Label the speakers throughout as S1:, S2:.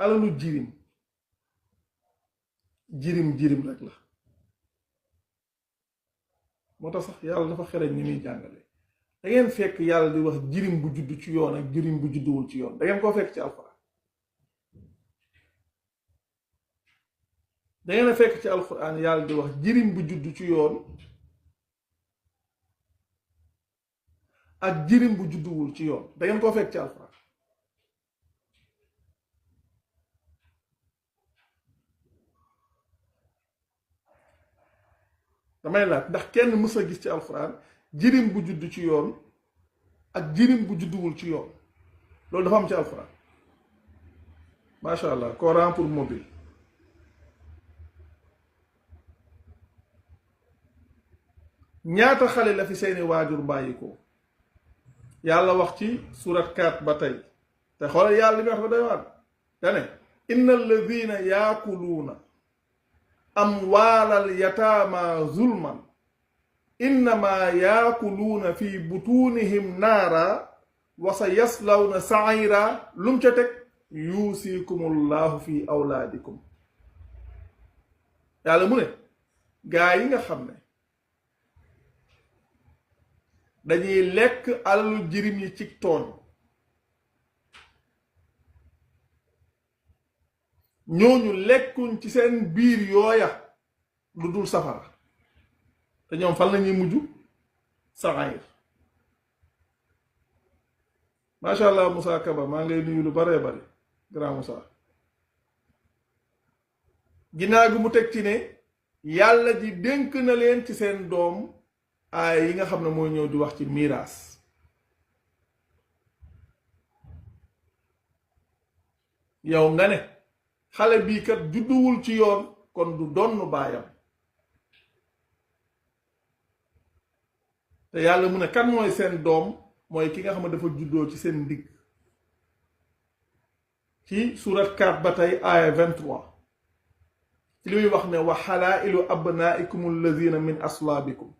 S1: alalu jirim rek la. moo tax sax yàlla dafa xereñ ni muy jàngale. da ngeen fekk yàlla di wax jirim bu judd ci yoon ak jirim bu judduwul ci yoon da ngeen koo fekk ci alxuraan. da ngeen a fekk ci alxuraan yàlla di wax jirim bu judd ci yoon ak jirim bu judduwul ci yoon da ngeen koo fekk ci alxuraan. damay laaj ndax kenn mës a gis ci alxuraan jirim bu judd ci yoon ak jirim bu judduwul ci yoon loolu dafa am ci alxuraan. macha allah Coran pour mobile. ñaata xale la fi seeni waajur bàyyi ko yàlla wax ci surat 4 ba tey te xoolal yàlla li muy wax ba doy waar dane inna alladina yaakuluuna amwaalal yataama zulman innama yaakuluuna fi butunihim naara wa sa yaslawna saira lum ca teg yuusikumullahu fi awlaadikum yàlla mu ne gaa yi nga xam ne dañuy lekk alalu jirim yi ci tooñ ñooñu lekkuñ ci seen biir yooya lu dul safara te ñoom fan lañuy mujj saxaayir. macha allah Moussa Kaba maa ngi lay nuyu lu baree bari grand Moussa. ginnaaw gi mu teg ci ne yàlla ji dénk na leen ci seen doom aay yi nga xam ne mooy ñëw di wax ci miraas. yow nga ne xale bii kat judduwul ci yoon kon du donn baayam te yàlla mu ne kan mooy seen doom mooy ki nga xam ne dafa juddoo ci seen ndigg ci surat 4 ba tey aaya 23 ci li muy wax ne wa xalaa'ilu abnaa'ikum alladina min aslaabikum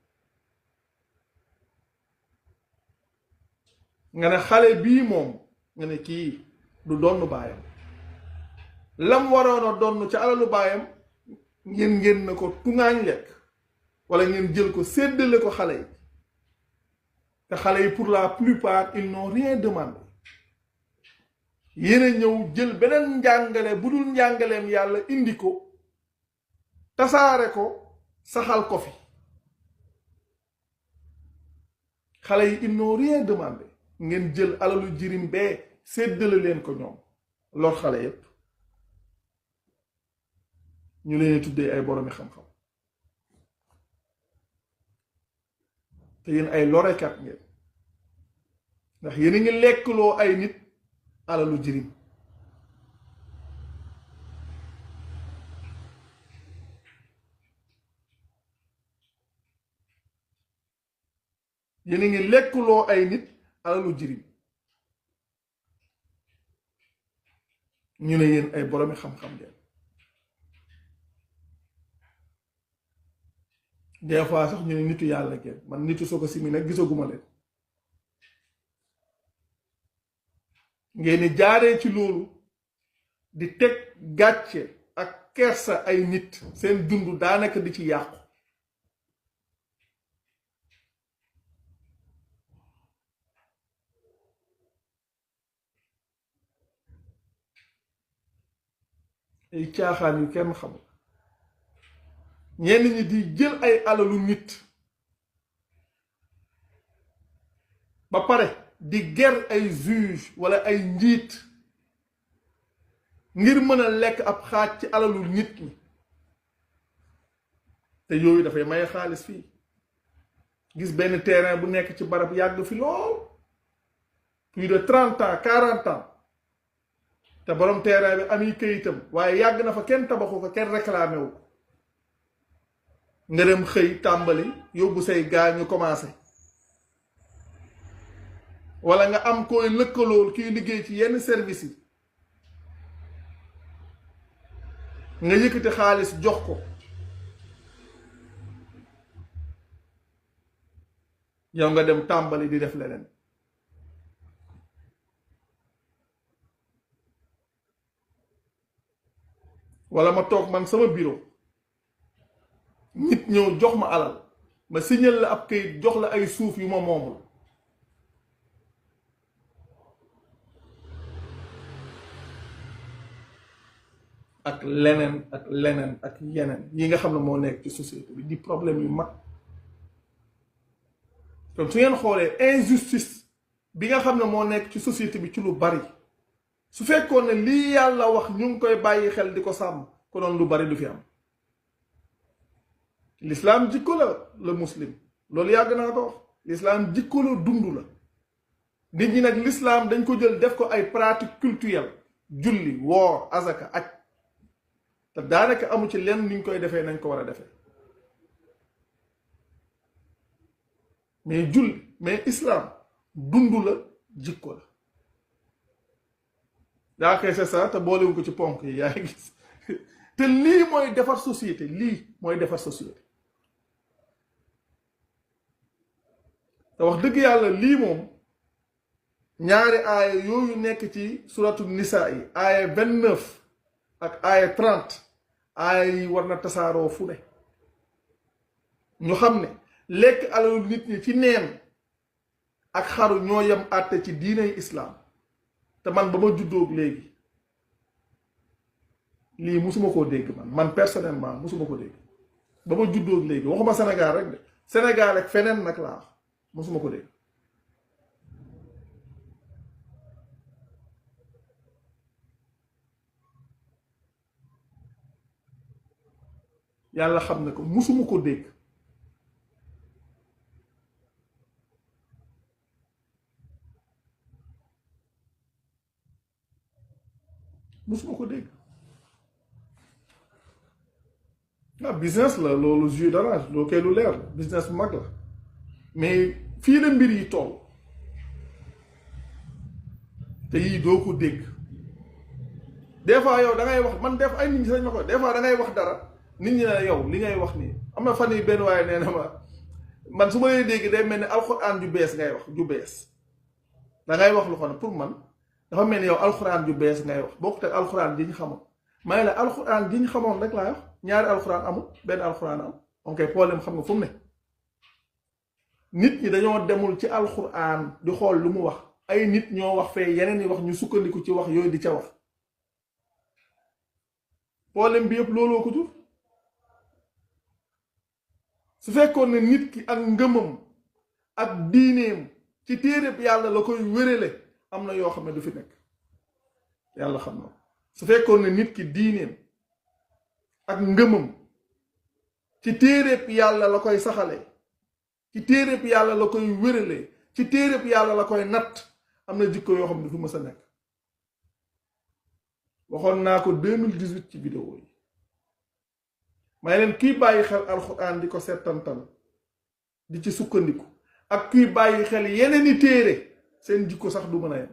S1: nga ne xale bii moom nga ne kii du donn baayam lam waroon a donn ca alalu baayam ngeen na ko tuŋaañ lekk wala ngeen jël ko séddale ko xale yi te xale yi pour la plupart ils n'ont rien demandé yéen a ñëw jël beneen njàngale bu dul njàngaleem yàlla indi ko tasaare ko saxal ko fi xale yi ils n'ont rien demandé ngeen jël alalu jirim bee séddale leen ko ñoom lor xale yépp ñu leen tuddee ay boromi xam-xam te yéen ay lorekat ngeen ndax yéen a ngi lekkloo ay nit alalu jirim yéen a ngi lekkloo ay nit alalu jirim ñu ne yéen ay boromi xam-xam ngeen des fois sax ñu ne nitu yàlla ngeen man nitu soo ko simi nag gisaguma leen ngeen ni jaaree ci loolu di teg gàcce ak kersa ay nit seen dund daanaka di ci yàqu ay caaxaan yu kenn xamul ñenn ñi di jël ay alalu nit ba pare di ger ay juge wala ay njiit ngir mën a lekk ab xaaj ci alalu nit ñi te yooyu dafay maye xaalis fii gis benn terrain bu nekk ci barab yàgg fi lool plus de 30 ans 40 ans te borom terrain bi ami këyitam waaye yàgg na fa kenn tabaxu ko kenn réclamé wu ko nga dem xëy tàmbali yóbbu say gaa ñu commencé wala nga am koy lëkkalool kiy liggéey ci yenn service yi nga yëkkati xaalis jox ko yow nga dem tàmbali di def leneen. wala ma toog man sama bureau nit ñëw jox ma alal ma signal la ab kayit jox la ay suuf yu ma moomul ak leneen ak yeneen yi nga xam ne moo nekk ci société bi di problème yu mag kon su ngeen xoolee injustice bi nga xam ne moo nekk ci société bi ci lu bari su fekkoon ne lii yàlla wax ñu ngi koy bàyyi xel di ko sàmm konoon lu bari du fi am l'islam jikko la muslim loolu yàgg naa ko wax l'islam jikko la dund la nit ñi nag l'islam dañ ko jël def ko ay pratique culturelle julli woor azaka aj te daanaka amu ci lenn ni ñu koy defee nañ ko war a defee mais islam dund la jikko la yaa koy c'est ça te boolewuñ ko ci ponk yi yaa ngi gis te lii mooy defar société lii mooy defar société te wax dëgg yàlla lii moom ñaari aaya yooyu nekk ci suratu nisaa yi aaya 29 ak aaya 30 aaya yi war na tasaaroo fu ne ñu xam ne lekk alalu nit ñi ci neen ak xaru ñoo yem àtte ci diinay islaam te man ba ma juddoog léegi lii musuma koo dégg man personnellement musuma ko dégg ba ma juddoog léegi waxuma Sénégal rek de Sénégal ak feneen nag laa musuma ko dégg yàlla xam ne ko musuma ko dégg musuma ko dégg business la loolu jus d'orange loolu kay lu leer la business bu mag la mais fii la mbir yi toll te yii doo ko dégg des fois yow da ngay wax man def ay nit ñi sañ ma ko des fois da ngay wax dara nit ñi ne yow li ngay wax nii am na fan yi benn waaye nee na ma man su ma lay dégg day mel ni alxuraan ju bees ngay wax ju bees da ngay wax lu ko ne pour man dafa mel ni yow alxuraan ju bees ngay wax bokkut ak alxuraan ji ñu xamoon may la alxuraan ji ñu xamoon rek laa wax ñaari alxuraan amul benn alxuraan am ok problème xam nga fu mu ne nit ñi dañoo demul ci alxuraan di xool lu mu wax ay nit ñoo wax fee yeneen yi wax ñu sukkandiku ci wax yooyu di ca wax problème bi yëpp looloo ko jur su fekkoon ne nit ki ak ngëmam ak diineem ci téereb yàlla la koy wérele am na yoo xam ne du fi nekk yàlla xam na su fekkoon ne nit ki diineem ak ngëmam ci téereb yàlla la koy saxalee ci téereb yàlla la koy wéralee ci téereb yàlla la koy natt am na jikko yoo xam ne du fi mës a nekk waxoon naa ko 2018 ci vidéo yi may leen kiy bàyyi xel alxuraan di ko settantal di ci sukkandiku ak kiy bàyyi xel yeneen i téere seen jikko sax du mën a yem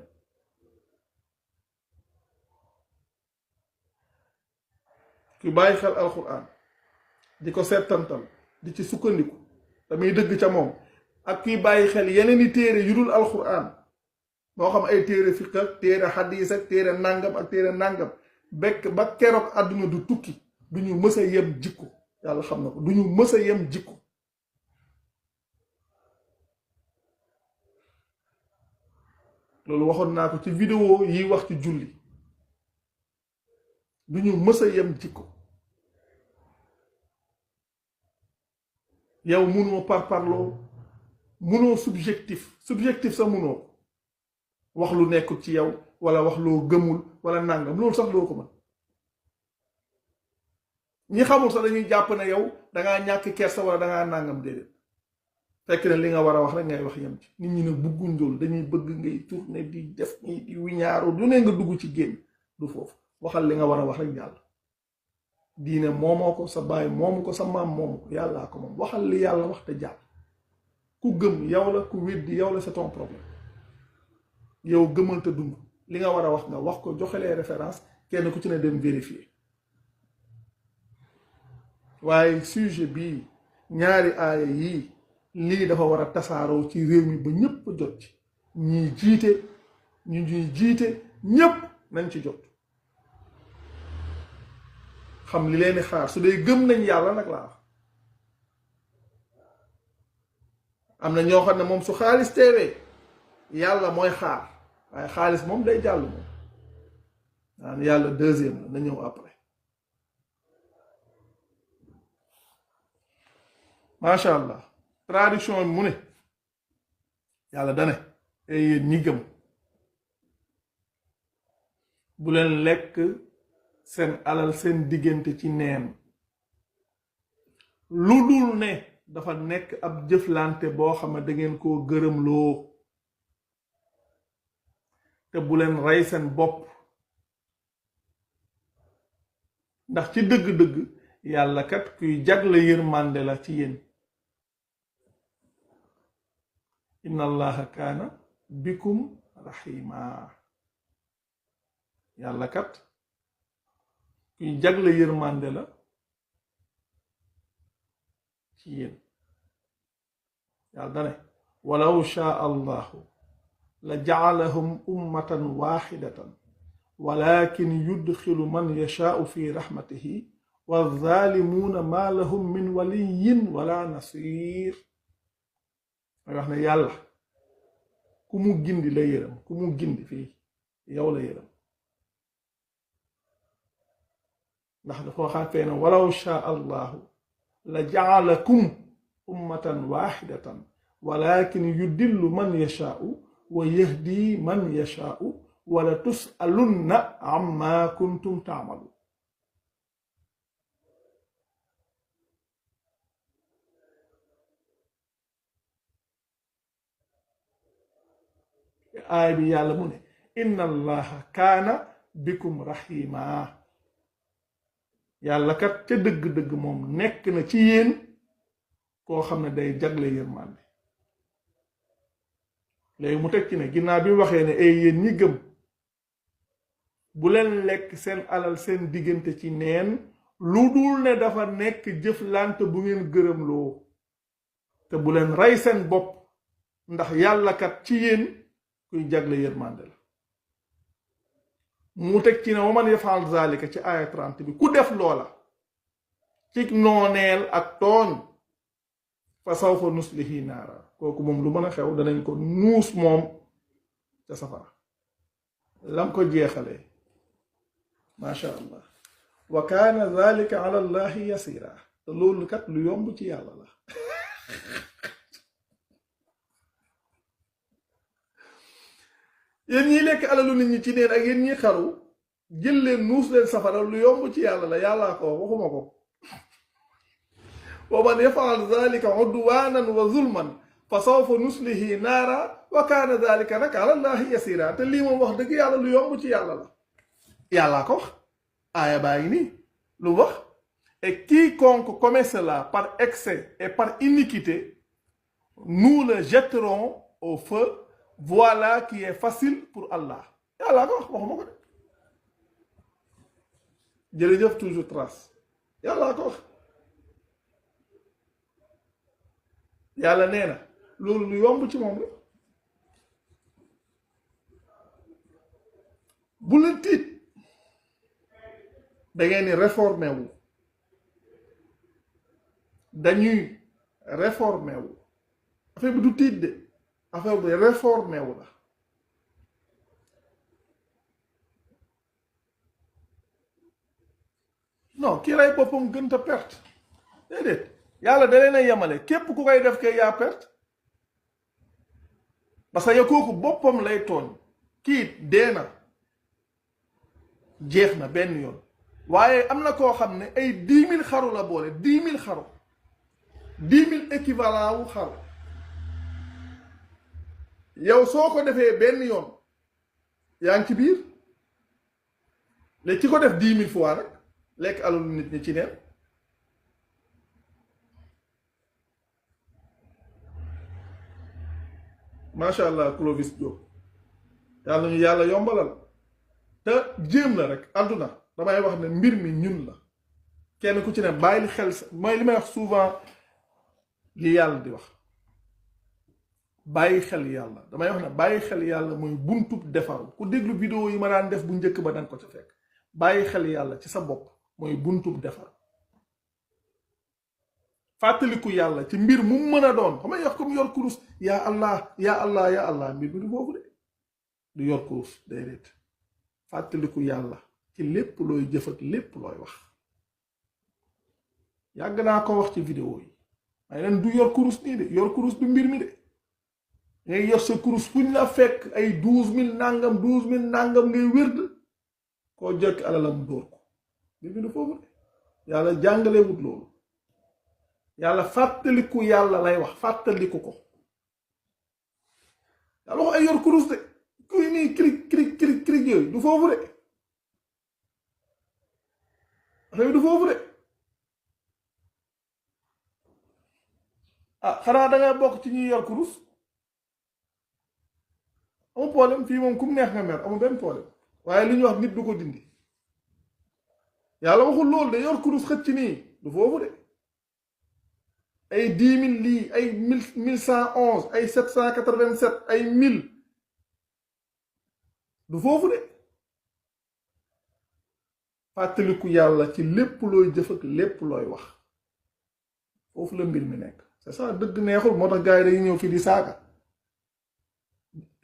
S1: kiy bàyyi xel alxuraan di ko settantal di ci sukkandiku damay dëgg ca moom ak kiy bàyyi xel yeneen i téere yu dul alxuraan moo xam ay téere fiq ak téere xadiis ak téere nàngam ak téere nàngam bekk ba keroog àdduna du tukki du ñu mës a yem jikko yàlla xam na ko du ñu mës a yem jikko loolu waxoon naa ko ci vidéo yi wax ci julli du ñu mës a yem jikko yow munoo parparloo munoo subjectif sax munoo wax lu nekkul ci yow wala wax loo gëmul wala nàngam loolu sax doo ko mën ñi xamul sax dañuy jàpp ne yow dangaa ñàkk kersa wala dangaa nàngam déedéet fekk ne li nga war a wax rek ngay wax yem ci nit ñi ne bugguñ loolu dañuy bëgg ngay tourner di def nii di wiñaaru du ne nga dugg ci génn du foofu waxal li nga war a wax rek jàll diine moomoo ko sa baay moomu ko sa maam moomu ko yàllaa ko moom waxal li yàlla wax te jàll ku gëm yow la ku weddi yow la c'est ton problème yow gëmal te dund li nga war a wax nga wax ko joxe les références kenn ku ci ne dem vérifier waaye sujet bii ñaari aaya yii lii dafa war a tasaaroo ci réew mi ba ñëpp jot ci ñuy jiite ñu ñuy jiite ñëpp nañ ci jot xam li leen di xaar su dee gëm nañ yàlla nag laa am na ñoo xam ne moom su xaalis teewee yàlla mooy xaar waaye xaalis moom day jàll moom naan yàlla deuxième la na ñëw après macha allah traduction bi mu ne yàlla dane ay yéen ñi gëm bu leen lekk seen alal seen diggante ci neen lu dul ne dafa nekk ab jëflante boo xam ne da ngeen koo gërëm loo te bu leen rey seen bopp ndax ci dëgg-dëgg yàlla kat kuy jagle yërmande la ci yéen inna allaha kaana bikum rahima yàlla kat kuy jagle yërmande la ci yéen yàlla dane walaw shaa allahu la jacalahum ummatan waxidatan walakin yudxilu man yashaau fi raxmatihi walzaalimuuna maa lahum min waliyin wala nasir may wax ne yàlla ku mu gindi la yërëm ku mu gindi fii yow la yërëm ndax dafa waxaat fee ne walaw shaa allahu la jacalakum ummatan waxidatan walakin yudillu man yashaau wa yahdi man yashaau wala tusalunna amma kuntum taamalu aay bi yàlla mu ne inna allaha kaana bikum rahima yàlla kat ca dëgg-dëgg moom nekk na ci yéen koo xam ne day jagle yërmande léegi mu teg ci ne ginnaaw bi mu waxee ne ay yéen ñi gëm bu leen lekk seen alal seen diggante ci neen lu dul ne dafa nekk jëflante bu ngeen gërëm loo te bu leen rey seen bopp ndax yàlla kat ci yéen kuy jagle yërmande la mu teg ci ne wa man yafaal zalika ci aaya 30 bi ku def loola ci nooneel ak tooñ fa sawfa nuslihi naara kooku moom lu mën a xew danañ ko nuus moom ca safara lam ko jeexalee macha allah wa kaana zalika ala allahi yasira te loolu kat lu yomb ci yàlla la yéen ñiy lekk alalu nit ñi ci neen ak yéen ñi xaru jël leen nuus leen safara lu yomb ci yàlla la yàllaa ko waxuma ko wa man yafaal zalika udwanan wa zulman fa sawfa nuslihi naara wa kaana zalika nag ala allahi yasira te lii moom wax dëgg yàlla lu yomb ci yàlla la yàllaa ko wax aaya baa ngi nii lu wax et quiconque commet cela par excès et par iniquité nous le jetterons au feu voilà qui est facile pour Allah yàllaa ko wax waxuma ko de jërëjëf toujours trace yàllaa ko wax yàlla nee na loolu lu yomb ci moom la bu leen tiit da ngeen ni réformé wu dañuy réformé wu affaire bi du tiit de affaire bi réformé wu la non ki rey boppam gën ta perte déedéet yàlla da leen a yemale képp ku koy def kay yaa perte parce que kooku boppam lay tooñ kii dee na jeex na benn yoon waaye am na koo xam ne ay 10 000 xaru la boole 10 000 xaru 10 000 équivalent wu xaru yow soo ko defee benn yoon yaa ngi ci biir léegi ci ko def 10 000 fois rek lekk alalu nit ñi ci neen macha allah Clovis Diop yàlla ñu yàlla yombalal te jéem la rek àdduna damay wax ne mbir mi ñun la kenn ku ci ne bàyyi li xel mooy li may wax souvent li yàlla di wax bàyyi xel yàlla damay wax ne bàyyi xel yàlla mooy buntub defaru ku déglu vidéo yi ma daan def bu njëkk ba danga ko ci fekk bàyyi xel yàlla ci sa bopp mooy buntub defar fàttaliku yàlla ci mbir mu mën a doon xam nga yox comme yor kurus yaa allah yaa allah yaa allah mbir bi du foofu de du yor kurus déedéet fàttaliku yàlla ci lépp looy jëf ak lépp looy wax yàgg naa ko wax ci vidéo yi waaye leen du yor kurus nii de yor kurus du mbir mi de ngay yor sa kurus fuñ la fekk ay 12 000 nangam ngay wérd koo jëkk alalam dóor ko mbir mi du foofu de yàlla jàngale wut loolu yàlla fàttaliku yàlla lay wax fàttaliku ko yàlla wax ay yor kurus de kuy nii crig yooyu du foofu de affaire bi du foofu de ah xanaa da nga bokk ci ñuy yor kurus amul problème fii moom kum neex nga mer amul benn problème waaye li ñu wax nit du ko dindi yàlla waxul loolu de yor kurus xëcc nii du foofu de ay 10 000 lii ay 1111 ay 787 ay 1000 du foofu de fàttaliku yàlla ci lépp looy jëf ak lépp looy wax foofu la mbir mi nekk c'est ça dëgg neexul moo tax gars yi dañuy ñëw fii di saaga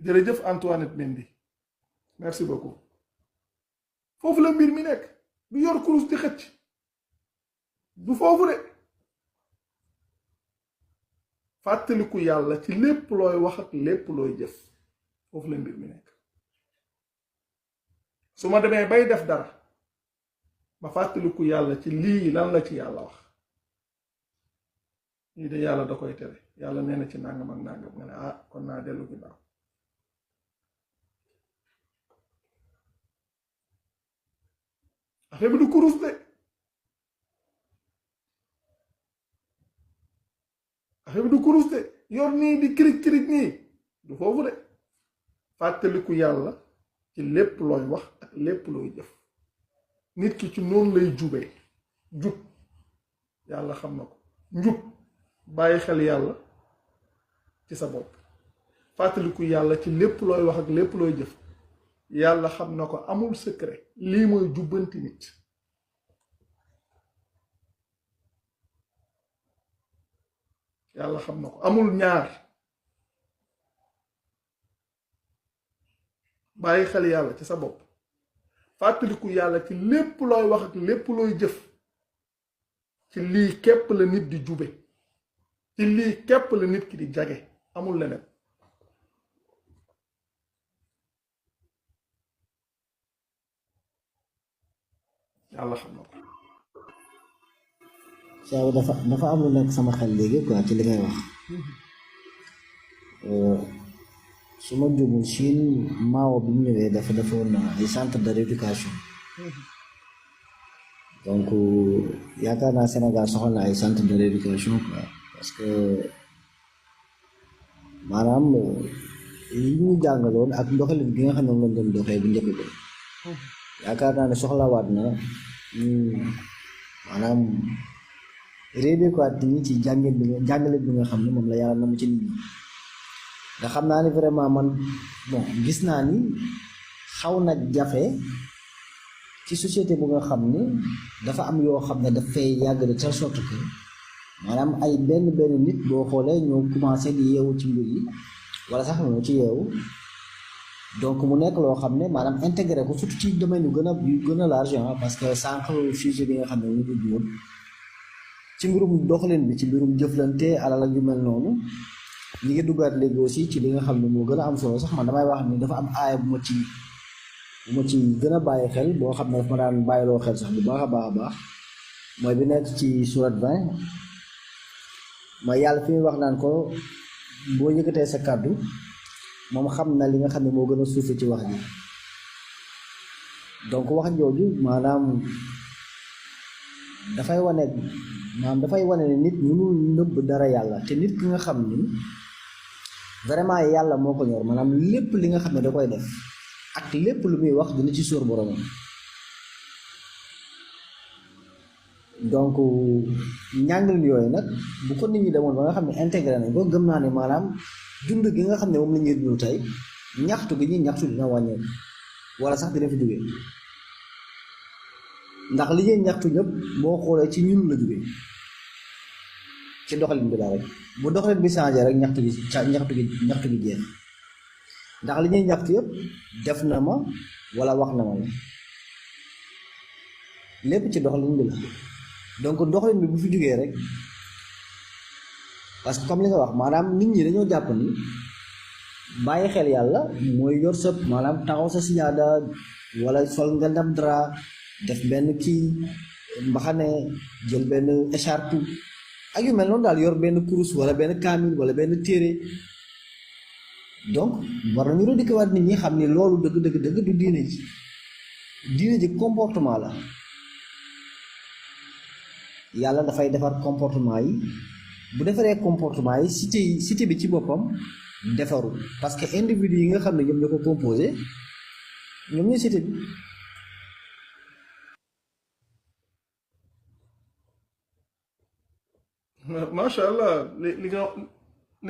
S1: jërëjëf Antoinette Mendy merci beaucoup foofu la mbir mi nekk du yor kurus di xëcc du foofu de fàttaliku yàlla ci lépp looy wax ak lépp looy jëf foofu la mbir mi nekk su ma demee bay def dara ma fàttaliku yàlla ci lii lan la ci yàlla wax lii de yàlla da koy tere yàlla nee na ci nangam ak nangam nga ne ah kon naa dellu ginnaaw affaire bi du kurus de affaire bi du kurus de yor nii di kirig nii du foofu de fàttaliku yàlla ci lépp looy wax ak lépp looy jëf nit ki ci noonu lay jubee jub yàlla xam na ko njub bàyyi xel yàlla ci sa bopp fàttaliku yàlla ci lépp looy wax ak lépp looy jëf yàlla xam na ko amul secret lii mooy jubbanti nit yàlla xam na ko amul ñaar bàyyi xel yàlla ci sa bopp fàttaliku yàlla ci lépp looy wax ak lépp looy jëf ci lii képp la nit di jube ci lii képp la nit ki di jage amul leneen yàlla xam na ko
S2: Cheikh dafa am lu nekk sama xel léegi quoi ci li ngay wax su ma jumul Chine Mao bi mu ñëwee dafa defoon ay centre de rééducation donc yaakaar naa Sénégal soxla na ay centre de rééducation quoi parce que maanaam yi ñu jàngaloon ak ndoxalin gi nga xam ne moom lañ doon doxee bu njëkk ba yaakaar naa ne soxlawaat na maanaam rééduquer ñi ci jàngale bi nga xam ne moom la yàlla na mu ci nit ñi nga xam naa ni vraiment man bon gis naa ni xaw na jafe ci société bu nga xam ni dafa am yoo xam ne dafay yàgg de telle sorte que maanaam ay benn nit boo xoolee ñoo commencé di yeewu ci mbir yi wala sax ñoo ci yeewu donc mu nekk loo xam ne maanaam intégré ko surtout ci domaine yu gën a large parce que sànq sujet bi nga xam ne ñu dugg woon ci mbirum doxalin bi ci mbirum jëflante alal ak yu mel noonu ñi ngi duggaat léegi aussi ci li nga xam ne moo gën a am solo sax man damay wax ni dafa am aaya bu ma ci gën a bàyyi xel boo xam ne daf ma daan bàyyiloo xel sax bu baax a baax mooy bi nekk ci surat 20 mooy yàlla fi muy wax naan ko boo yëkkatee sa kàddu moom xam na li nga xam ne moo gën a suufe ci wax ji donc wax jooju maanaam dafay wane ne nit mënul nëbb dara yàlla te nit ki nga xam ni vraiment yàlla moo ko ñor maanaam lépp li nga xam ne da koy def ak lépp lu muy wax dina ci sóor boromam donc njàngalin yooyu nag bu ko nit ñi demoon ba nga xam ne intégré nañ ko gëm naa ne maanaam dund gi nga xam ne moom la ñuy dund tey ñaxtu gi ñuy ñaxtu dina wàññeeku wala sax dina fi jógee ndax li ñuy ñaxtu ñëpp boo xoolee ci ñun la jógee ci doxalin bi la rek bu doxalin bi changé rek ñaxtu gi jeex ndax li ñuy ñaxtu yëpp def na ma wala wax na ma la lépp ci doxalin bi la donc doxalin bi bu fi jógee rek parce que comme li nga wax maanaam nit ñi dañoo jàpp ni bàyyi xel yàlla mooy yor sa maanaam taxaw sa sijaada wala sol nga ndam dara def benn kii mbaxane jël benn écharpe ak yu mel noonu daal yor benn kurus wala benn kaamil wala benn téere donc war nañu redékk waat nit ñi xam ni loolu dëgg du diine ji comportement la yàlla dafay defar comportement yi bu defaree comportement yi cité bi ci boppam defaru parce que individu yi nga xam ne ñoom ñoo ko composé ñoom ñooy cité bi
S1: macha allah li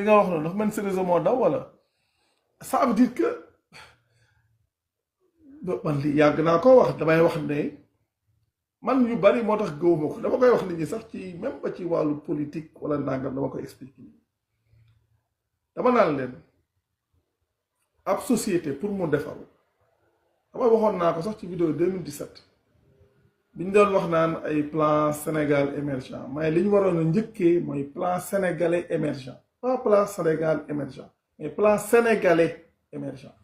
S1: nga wax noonu ndax man sérieusement moo daw wala ça veut dire que man li yàgg naa ko wax damay wax ne man yu bari moo tax gëwuma ko dama koy wax nit ñi sax ci même ba ci wàllu politique wala ndàngam dama koy expliquer dama naan leen ab société pour mu defaru dama waxoon naa ko sax ci vidéo 2017 bi ñu doon wax naan ay plan Sénégal émergent mais li ñu waroon a njëkkee mooy plan sénégalais émergent pas plan Sénégal émergent mais plan sénégalais émergent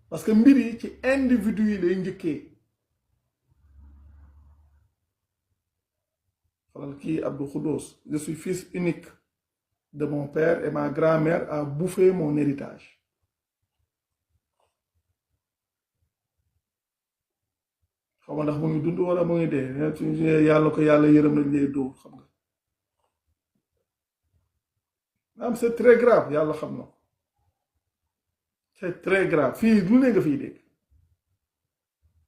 S1: parce que mbir yi ci individu yi lay njëkkee xoolal kii Abdou Khoudous je suis fils unique de mon père et ma grand-mère a bouffé mon héritage xaw ma ndax mu ngi dund wala mu ngi dee yàlla ko yàlla yërëm lañ lay dóor xam nga am c'est très grave yàlla xam na ko c'est très grave fii lu ne nga fiy dégg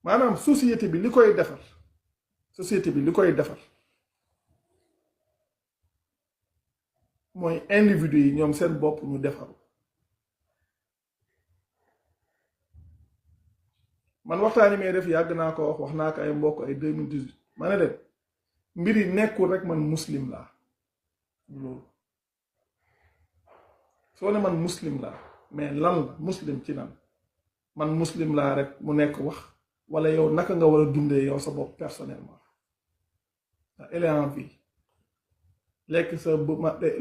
S1: maanaam société bi li koy defar mooy individu yi ñoom seen bopp ñu defaru man waxtaan yi may def yàgg naa ko wax naa ko ay mbokk ay 2018 ma ne leen mbir yi nekkul rek man muslim laa loolu soo ne man muslim laa mais lan la muslim ci nan man muslim laa rek mu nekk wax wala yow naka nga war a dundee yow sa bopp personnellement elle est en vie lekk sa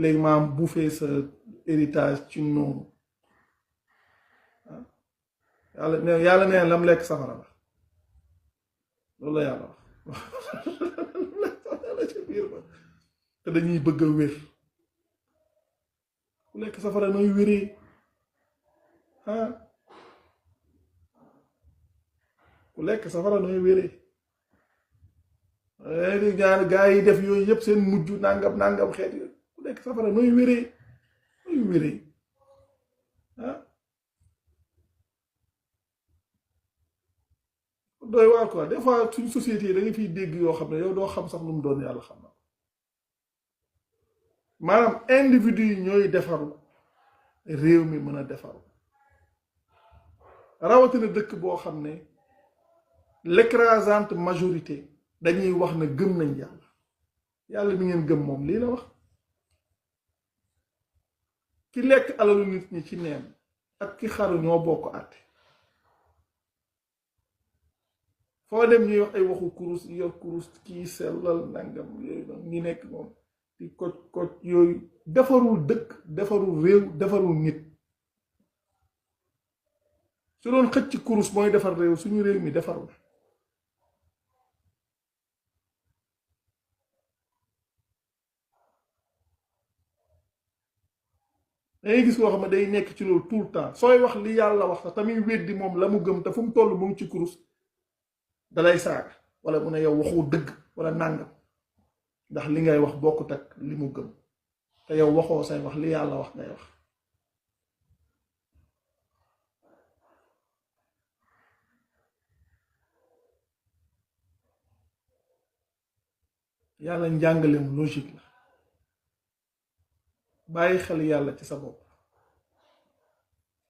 S1: léegi maam bouffee sa héritage ci noonu yàlla neen lam lekk safara la loolu la yàlla wax ci biir ba te dañuy bëgg a wér ku lekk safara nooy wéree ku lekk safara nooy wéree di ñaar gaa yi def yooyu yëpp seen mujj nangam xeet yooyu ku lekk safara nooy wéree doy waar quoi des fois suñ société yi da nga fiy dégg yoo xam ne yow doo xam sax lu mu doon yàlla xam na maanaam individu yi ñooy defaru réew mi mën a defaru rawatina dëkk boo xam ne l'écrasante majorité dañuy wax ne gëm nañ yàlla mi ngeen gëm moom lii la wax ki lekk alalu nit ñi ci neen ak ki xaru ñoo bokk àtte foo dem ñuy wax ay waxu kurus yor kurus kii sellal nangam yooyu noonu ñi nekk moom di koj yooyu defarul dëkk defarul réew defarul nit su doon xëcc kurus mooy defar réew suñu réew mi defarul dangay gis koo xam ne day nekk ci loolu tout le temps sooy wax li yàlla wax sax tamit weddi moom la mu gëm te fu mu toll mu ngi ci kurus dalay saaga wala mu ne yow waxoo dëgg wala nàngam ndax li ngay wax bokkut ak li mu gëm te yow waxoo say wax li yàlla wax ngay wax yàlla njàngaleem logique la bàyyi xel yàlla ci sa bopp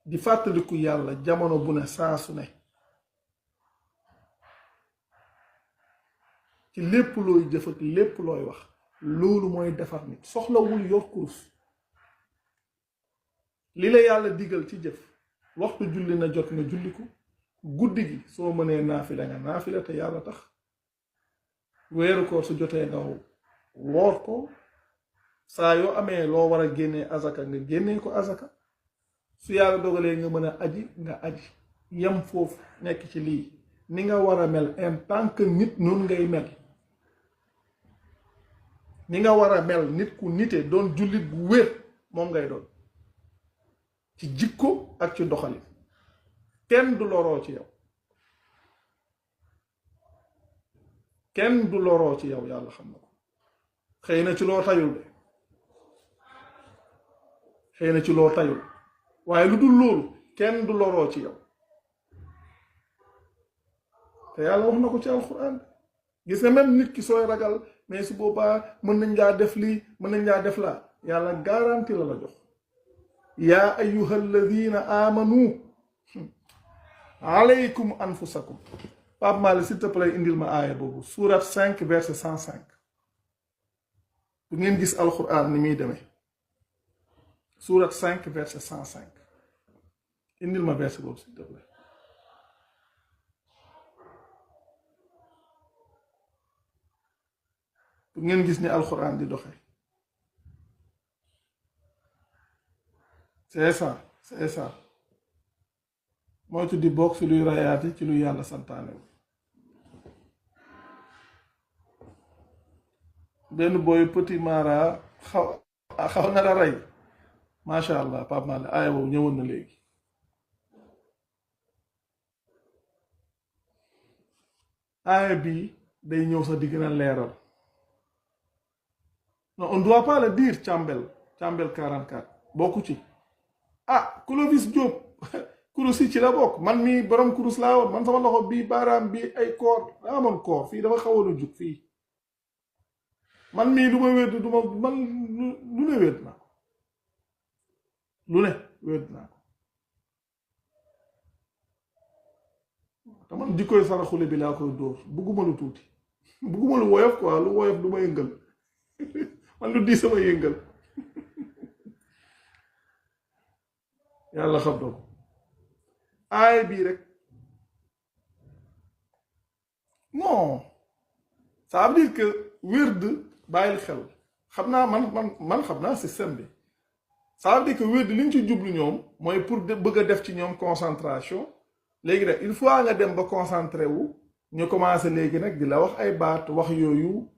S1: di fàttaliku yàlla jamono bu ne saa su ne ci lépp looy jëf ak lépp looy wax loolu mooy defar nit soxlawul yor kurus li la yàlla digal ci jëf waxtu julli na jot nga julli ko guddi gi soo mënee naafila nga naafila te yàlla tax weeru koor su jotee nga woor ko saa yoo amee loo war a génnee azaka nga génnee ko azaka su yàlla dogalee nga mën a aji nga aji yem foofu nekk ci lii ni nga war a mel en tant que nit noonu ngay mel ni nga war a mel nit ku nite doon jullit bu wér moom ngay doon ci jikko ak ci doxalin kenn du loroo ci yow kenn du loroo ci yow yàlla xam na ko xëy na ci loo tayul de xëy na ci loo tayul waaye lu dul loolu kenn du loroo ci yow te yàlla wax na ko ci alxuraan gis nga même nit ki sooy ragal mais su boobaa mën nañ laa def lii mën nañ laa def laa yàlla garanti la la jox yaa ayyuha alladina amanu alaykum anfusakum Pape Malick s'il te plaît indil ma aaya boobu surat 5 verset 105 bu ngeen gis alxuraan ni muy demee surat 5 verset 105 indil ma verset boobu s'il te plaît bu ngeen gis ni alxuraan di doxe c'est ça mooy tuddi bokk ci luy rayaati ci luy yàlla santaane benn booy petit mara xaw na la rey macha allah Pape Malick aaya boobu ñëwoon na léegi aaya bii day ñëw sax di gën a leeral non on doit pas le dire Cambel 44 bokku ci ah Clovis Diop kurus yi ci la bokk man mii borom kurus laa woon man sama loxo bii baaraam bii ay koor daa amoon koor fii dafa xawoon a jug fii man mii du ma wér du ma man lu ne wér naa ko lu ne wér naa ko te man jikkoy saraxule bi laa koy dóor bugguma lu tuuti bugguma lu woyof quoi lu woyof du ma yëngal man lu di sama yëngal yàlla xam na ko aay bii rek non ça veut dire que wérd bàyyil xel xam naa man xam naa système bi ça veut dire que wérd li ñu ci jublu ñoom mooy pour bëgg a def ci ñoom concentration léegi nag il faut nga dem ba concentré wu ñu commencé léegi nag di la wax ay baat wax yooyu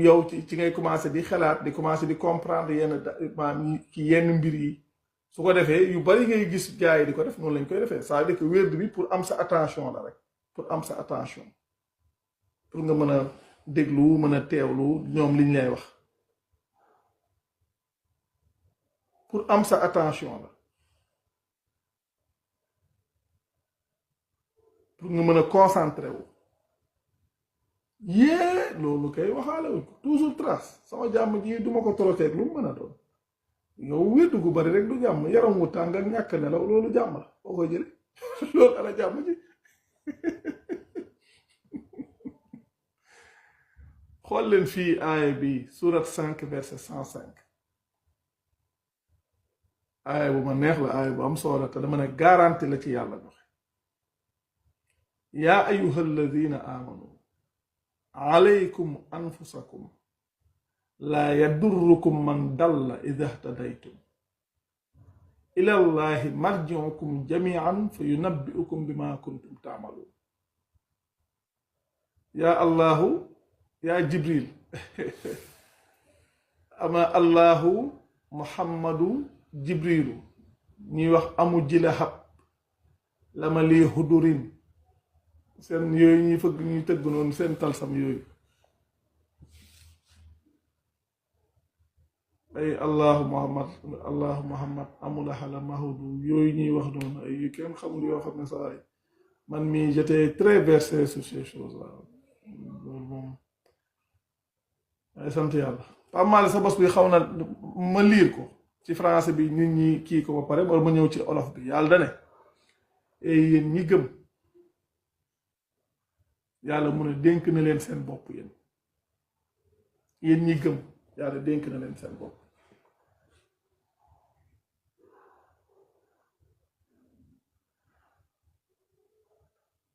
S1: yow ci ngay commencé di xalaat di commencé di comprendre yenn maanaam ci yenn mbir yi su ko defee yu bari ngay gis gars yi di ko def noonu lañ koy defee ça veut dire que wérd bi pour am sa attention la rek pour am sa attention pour nga mën a déglu mën a teewlu ñoom liñ lay wax pour am sa attention la pour nga mën a concentré wu yée loolu kay waxaale wuñ ko toujours trace sama jàmm ji duma ko toroteeg lu mu mën a doon yow wéddu gu bari rek du jàmm yaram wu tàng ak ñàkk nelaw loolu jàmm la boo ko jële loolu ala jàmm ji xool leen fii aaya bi surat 5 verset 105 aaya bu ma neex la aaya bu am solo te dama ne garanti la ci yàlla joxe yaa ayyuha alladina amanu alaykum anfusakum laa yadurrukum man dalla ida htadaytum ila llahi marjiukum jamian fa yunabbiukum bima kuntum taamaluun yaa allahu yaa jibril ama allahu muhammadu jibrilu ñuy wax amu jila hab lama lii hudurin seen yooyu ñuy fëgg ñuy tëgg noonu seen talsam yooyu ay allahu muhammad amula xala mahudu yooyu ñuy wax noonu ay yu kenn xamul yoo xam ne saa man mii j'étais très versé sur ces choses là loolu moom ay sant yàlla Pape Malick sa bos bi xaw na ma liir ko ci français bi nit ñi kii ko ba pare wala ma ñëw ci olof bi yàlla dane et yéen ñi gëm yàlla mu ne dénk na leen seen bopp yéen ñi gëm yàlla dénk na leen seen bopp.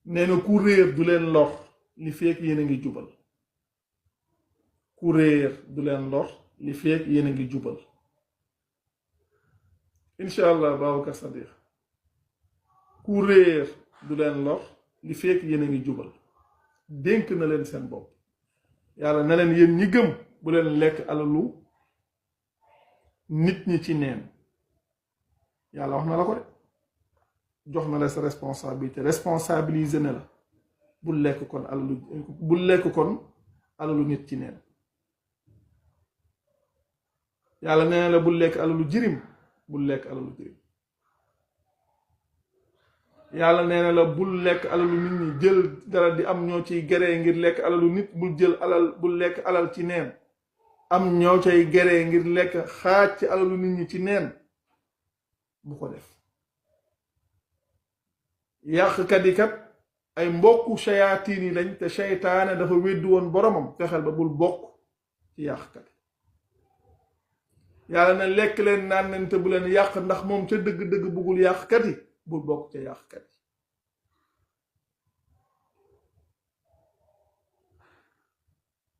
S1: nee na ku réer du leen lor li fekk yéen a ngi jubal. ku réer du leen lor li fekk yéen a ngi jubal. incha allah Babacar Sadiq ku réer du leen lor li fekk yéen a ngi jubal. dénk na leen seen bopp yàlla na leen yéen ñi gëm bu leen lekk alalu nit ñi ci neen. yàlla wax na la ko de jox na la sa responsabilité responsabilisé na la bul lekk kon alalu nit ci neen. yàlla nee na la bul lekk alalu jirim bul lekk alalu jirim. yàlla nee na la bul lekk alalu nit ñi jël dara di am ñoo ciy geree ngir lekk alalu nit bul lekk alal ci neen am ñoo cay geree ngir lekk xaaj ci alalu nit ñi ci neen bu ko def. yàqkat yi kat ay mbokku shayatiin yi lañ te seytaane dafa weddi woon boromam fexeel ba bul bokk ci yàqkat yi. yàlla na lekk leen naan leen te bu leen yàq ndax moom ca dëgg-dëgg buggul yàqkat yi bul bokk ca yàqkat yi.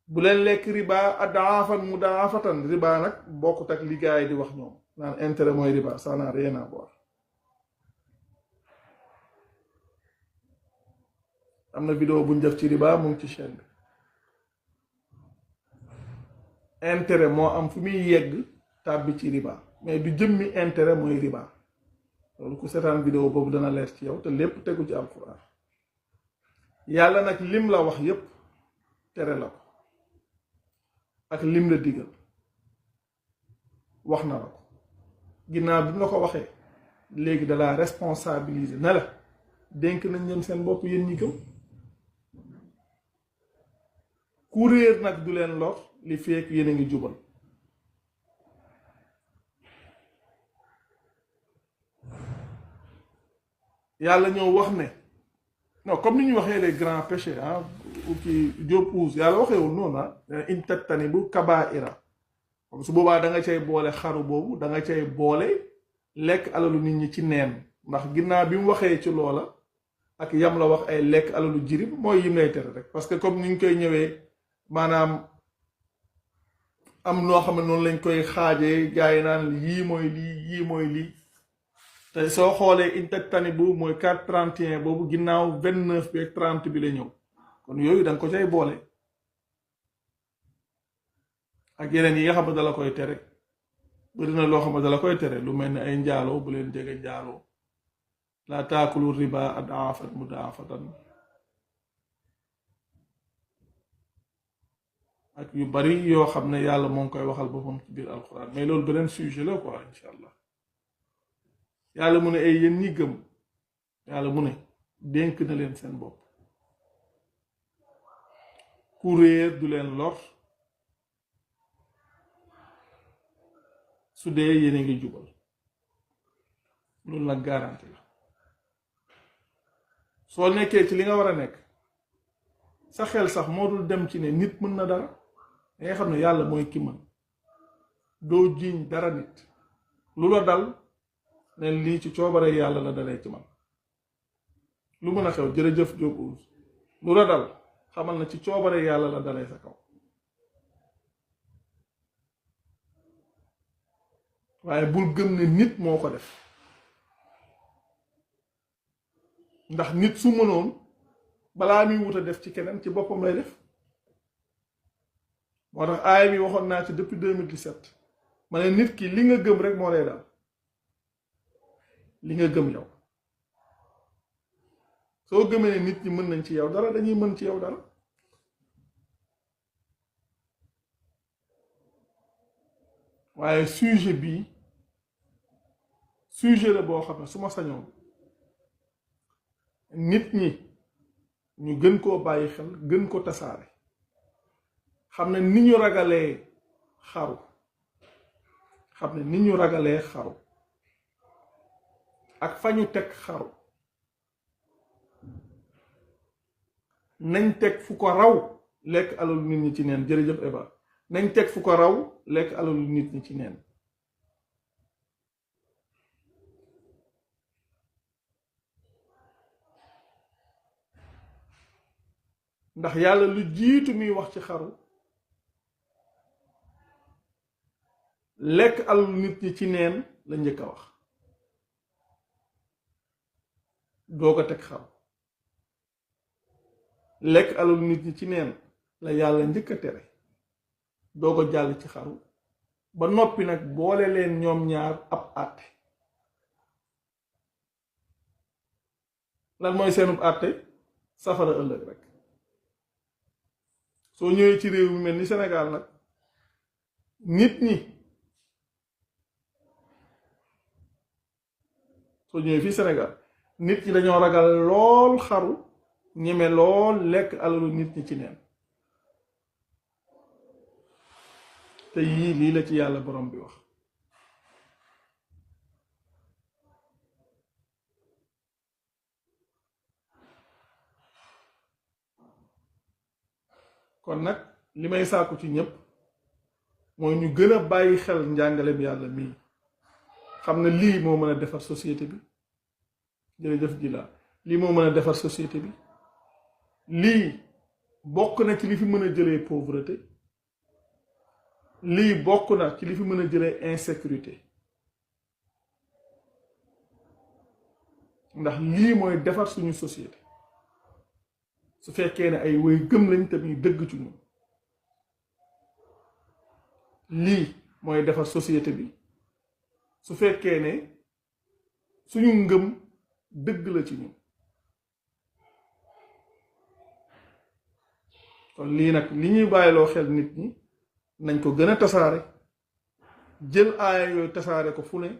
S1: bu leen lekk riba adaafan mudaafatan riba nag bokkut ak li gaa yi di wax ñoom naan intérêt mooy riba ça n'a rien à voir. am na vidéo buñ def ci riba mu ngi ci chaîne bi. intérêt moo am fu muy yegg tàbbi ci riba mais du jëmmi intérêt mooy riba. loolu ku seetaan vidéo boobu dana leer ci yow te lépp tegu ci alquran. yàlla nag lim la wax yépp tere la ko ak lim la digal wax na la ko ginnaaw bi mu la ko waxee léegi da la responsabiliser na la dénk nañ leen seen bopp yéen ñi gëm. ku réer nag du leen lor li fekk yéen a ngi jubal. yàlla ñoo wax ne non comme ni ñu waxee les grands péchés kii Diop Ouz yàlla waxeewul noonu in tajtanibu kabaa'ira comme su boobaa da nga cay boole xaru boobu da nga cay boole lekk alalu nit ñi ci neen ndax ginnaaw bi mu waxee ci loola ak yam la wax ay lekk alalu jirim mooy yim lay tere rek parce que comme ni ñu koy ñëwee maanaam am noo xam ne noonu lañ koy xaajee gars yi naan yii mooy lii te soo xoolee in tajtanibu mooy 4:31 boobu ginnaaw 29 bi ak 30 bi la ñëw kon yooyu da nga ko cay boole ak yeneen yi nga xam ne dala koy tere bëri na loo xam ne dala koy tere lu mel ni ay njaaloo bu leen jege njaaloo laa taakulu riba adaafan mudaafatan ak yu bari yoo xam ne yàlla moo ngi koy waxal boppam ci biir alxuraan mais loolu beneen sujet la quoi incha allah. yàlla mu ne ay yéen ñi gëm yàlla mu ne dénk na leen seen bopp ku réer du leen lor su dee yéen a ngi jubal loolu nag garanti la soo nekkee ci li nga war a nekk sa xel sax moo dul dem ci ne nit mën na dara da nga xam ne yàlla mooy ki mën doo jiiñ dara nit lu la dal ne lii ci coobare yàlla la dalee ci man lu mën a xew jërëjëf Diop Ouz lu la dal xamal na ci coobare yàlla la dalee sa kaw waaye bul gëm ne nit moo ko def ndax nit su mënoon balaa muy wut a def ci keneen ci boppam lay def moo tax aaya bi waxoon naa ci depuis 2017 ma ne nit ki li nga gëm rek moo lay dal li nga gëm yow soo gëmee ne nit ñi mën nañ ci yow dara dañuy mën ci yow dara waaye sujet bii sujet la boo xam ne su ma sañoon nit ñi ñu gën koo bàyyi xel gën ko tasaare xam ne ni ñu ragalee xaru ak fa ñu teg xaru nañ teg fu ko raw lekk alalu nit ñi ci neen. jërëjëf Eva. nañ teg fu ko raw lekk alalu nit ñi ci neen. ndax yàlla lu jiitu muy wax ci xaru lekk alalu nit ñi ci neen la njëkk a wax doo ko teg xaru. lekk alalu nit ñi ci neen la yàlla njëkk a tere doo ko jàll ci xaru ba noppi nag boole leen ñoom ñaar ab àtte. lan mooy seenub àtte? safara ëllëg rek. soo ñëwee ci réew mi mel ni Sénégal nag nit ñi soo ñëwee fii Sénégal nit ñi dañoo ragal lool xaru ñeme lool lekk alalu nit ñi ci neen. te yii lii la ci yàlla borom bi wax. kon nag li may sàkku ci ñépp mooy ñu gën a bàyyi xel njàngaleem yàlla mii xam ne lii moo mën a defar société bi. jërëjëf ji la lii moo mën a defar société bi. lii bokk na ci li fi mën a jëlee pauvreté. lii bokk na ci li fi mën a jëlee insécurité. ndax lii mooy defar suñu société su fekkee ne ay woy gëm lañ tamit dëgg ci ñun. lii mooy defar société bi su fekkee ne suñu ngëm dëgg la ci ñun. kon lii nag li ñuy bàyyiloo xel nit ñi nañ ko gën a tasaare jël aaya yooyu tasaare ko fu ne.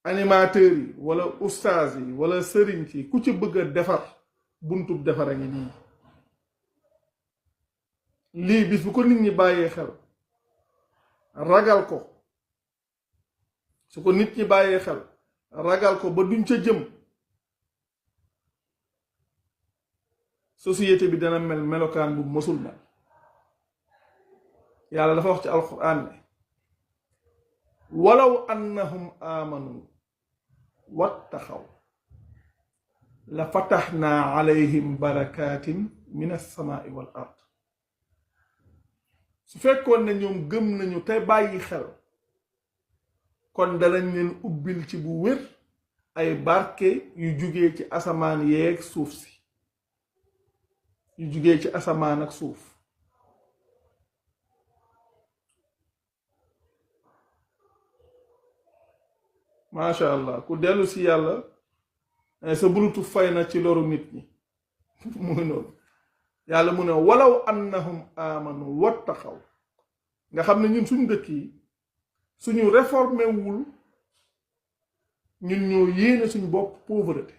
S1: animateurs yi wala ustaas yi wala sëriñ ci ku ci bëgg a defar buntub defar a ngi nii. lii bis bu ko nit ñi bàyyee xel ragal ko su ko nit ñi bàyyee xel ragal ko ba duñ ca jëm société bi dana mel melokaan bu mësul mel. yàlla dafa wax ci alquran ne walaw annahum amanu wattaxaw la fataxna alayhim barakatin min alsamaai wal ard. su fekkoon ne ñoom gëm nañu te bàyyi xel kon danañ leen ubbil ci bu wér ay barke yu jugee ci asamaan yeeg suuf si. yu jugee ci asamaan ak suuf. macha allah ku dellu si yàlla sa bulutu fay na ci loru nit ñi muy noonu. yàlla mu ne walaw annahum amanu wattaxaw nga xam ne ñun suñu dëkk yi suñu réformé wul ñun ñoo yéene suñu bopp pauvreté.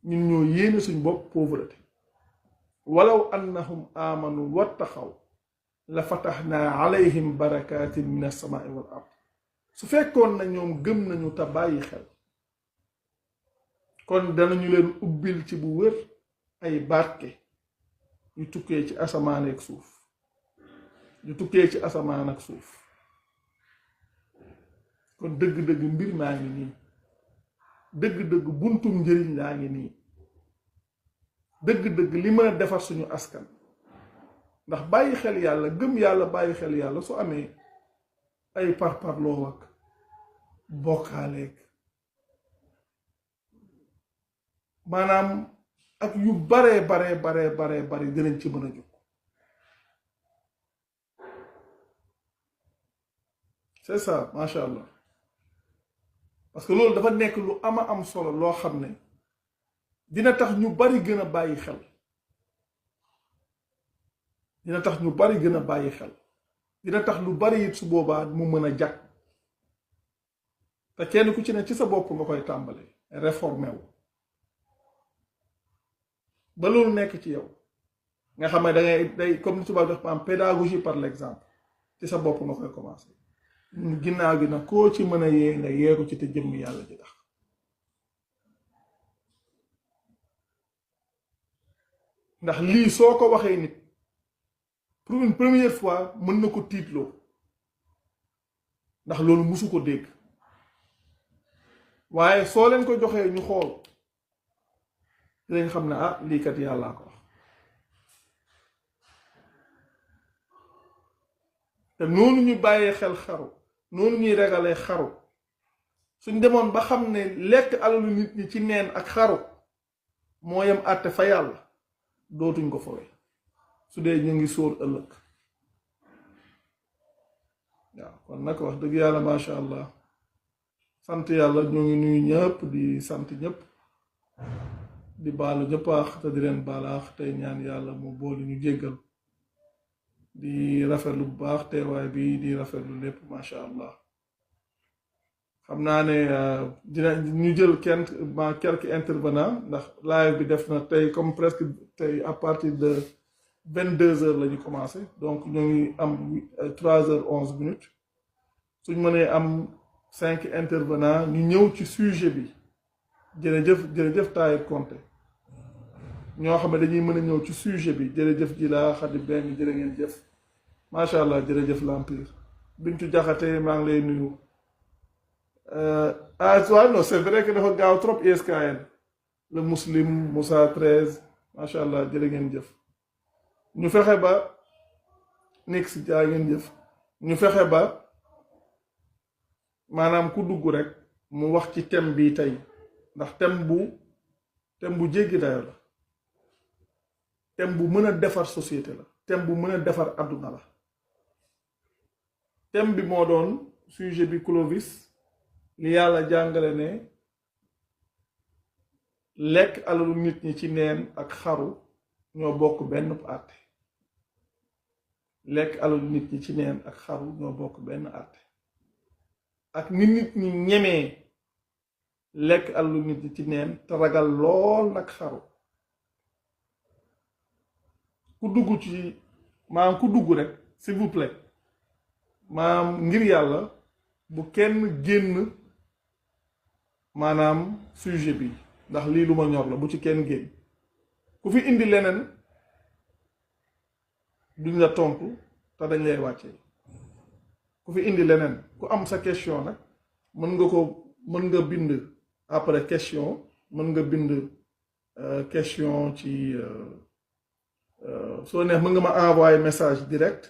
S1: ñun ñoo yéene suñu bopp pauvreté. walaw annahum amanu wattaxaw la fataxna alayhim barakatin min alsamaai wal ard. su fekkoon na ñoom gëm nañu te bàyyi xel kon danañu leen ubbil ci bu wér ay barke yu tukkee ci asamaan ak suuf. yu tukkee ci asamaan ak suuf. kon dëgg-dëgg mbir maa ngi nii. dëgg-dëgg buntum njëriñ laa ngi nii. dëgg-dëgg li mën a defar suñu askan. ndax bàyyi xel yàlla gëm yàlla bàyyi xel yàlla su amee ay parparloo ak bokkaaleeg maanaam ak yu baree bare dinañ ci mën a jóg. c'est ça macha allah parce que loolu dafa nekk lu ama am solo loo xam ne dina tax ñu bari gën a bàyyi xel. dina tax ñu bari gën a bàyyi xel. dina tax lu bari it su boobaa mu mën a jag te kenn ku ci ne ci sa bopp nga koy tàmbale réformé wu ba loolu nekk ci yow nga xam ne da ngay day comme ni tubaab def am pédagogie par l'exemple ci sa bopp nga koy commencé. ginnaaw gi nag koo ci mën a yee nga yee ko ci te jëmm yàlla ji tax ndax lii soo ko waxee nit pour une première fois mën na ko tiitloo ndax loolu musu ko dégg waaye soo leen ko joxee ñu xool dinañ xam ne ah lii kat yàllaa ko wax te noonu ñu bàyyee xel xaru noonu ñuy ragalee xaru suñ demoon ba xam ne lekk alalu nit ñi ci neen ak xaru moo yem àtte fa yàlla dootuñ ko fowee su dee ñu ngi sóor ëllëg waaw kon nag wax dëgg yàlla macha allah sant yàlla ñoo ngi nuyu ñëpp di sant ñëpp di baalu ñëpp aax te di leen baalaax tey ñaan yàlla mu boolu ñu jéggal di rafetlu bu baax teewaay bi di rafetlu lépp macha allah xam naa ne dina ñu jël quelques intervenants ndax live bi def na tey comme presque tey à partir de 22h la ñu commencé donc ñoo ngi am 3h11 suñ mënee am 5 intervenants ñu ñëw ci sujet bi jërëjëf Tahirou Konté ñoo xam ne dañuy mën a ñëw ci sujet bi jërëjëf ji laa Khady Beng jërë ngeen jëf macha allah jërëjëf l'Empire Bintu Jaxate maa ngi lay nuyu waaw non c'est vrai que dafa gaaw trop ISKN le muslim Moussa 13 macha allah jërë ngeen jëf ñu fexe ba nix jaa ngeen jëf ñu fexe ba maanaam ku dugg rek mu wax ci thème bi tey ndax thème bu jéggi dayo la thème bu mën a defar société la thème bu mën a defar àdduna la thème bi moo doon sujet bi Clovis li yàlla jàngale ne lekk alalu nit ñi ci neen ak xaru ñoo bokk benn àtte lekk alalu nit ñi ci neen ak xaru ñoo bokk benn àtte ak ni nit ñi ñemee lekk alalu nit ñi ci neen te ragal lool nag xaru ku dugg ci maanaam ku dugg rek s'il vous plaît maanaam ngir yàlla bu kenn génn maanaam sujet bi ndax lii lu ma ñor la bu ci kenn génn ku fi indi leneen duñ la tontu te dañ lay wàccee ku fi indi leneen ku am sa question nag mën nga bind après question mën nga bind question ci soo neex mën nga ma envoyer message direct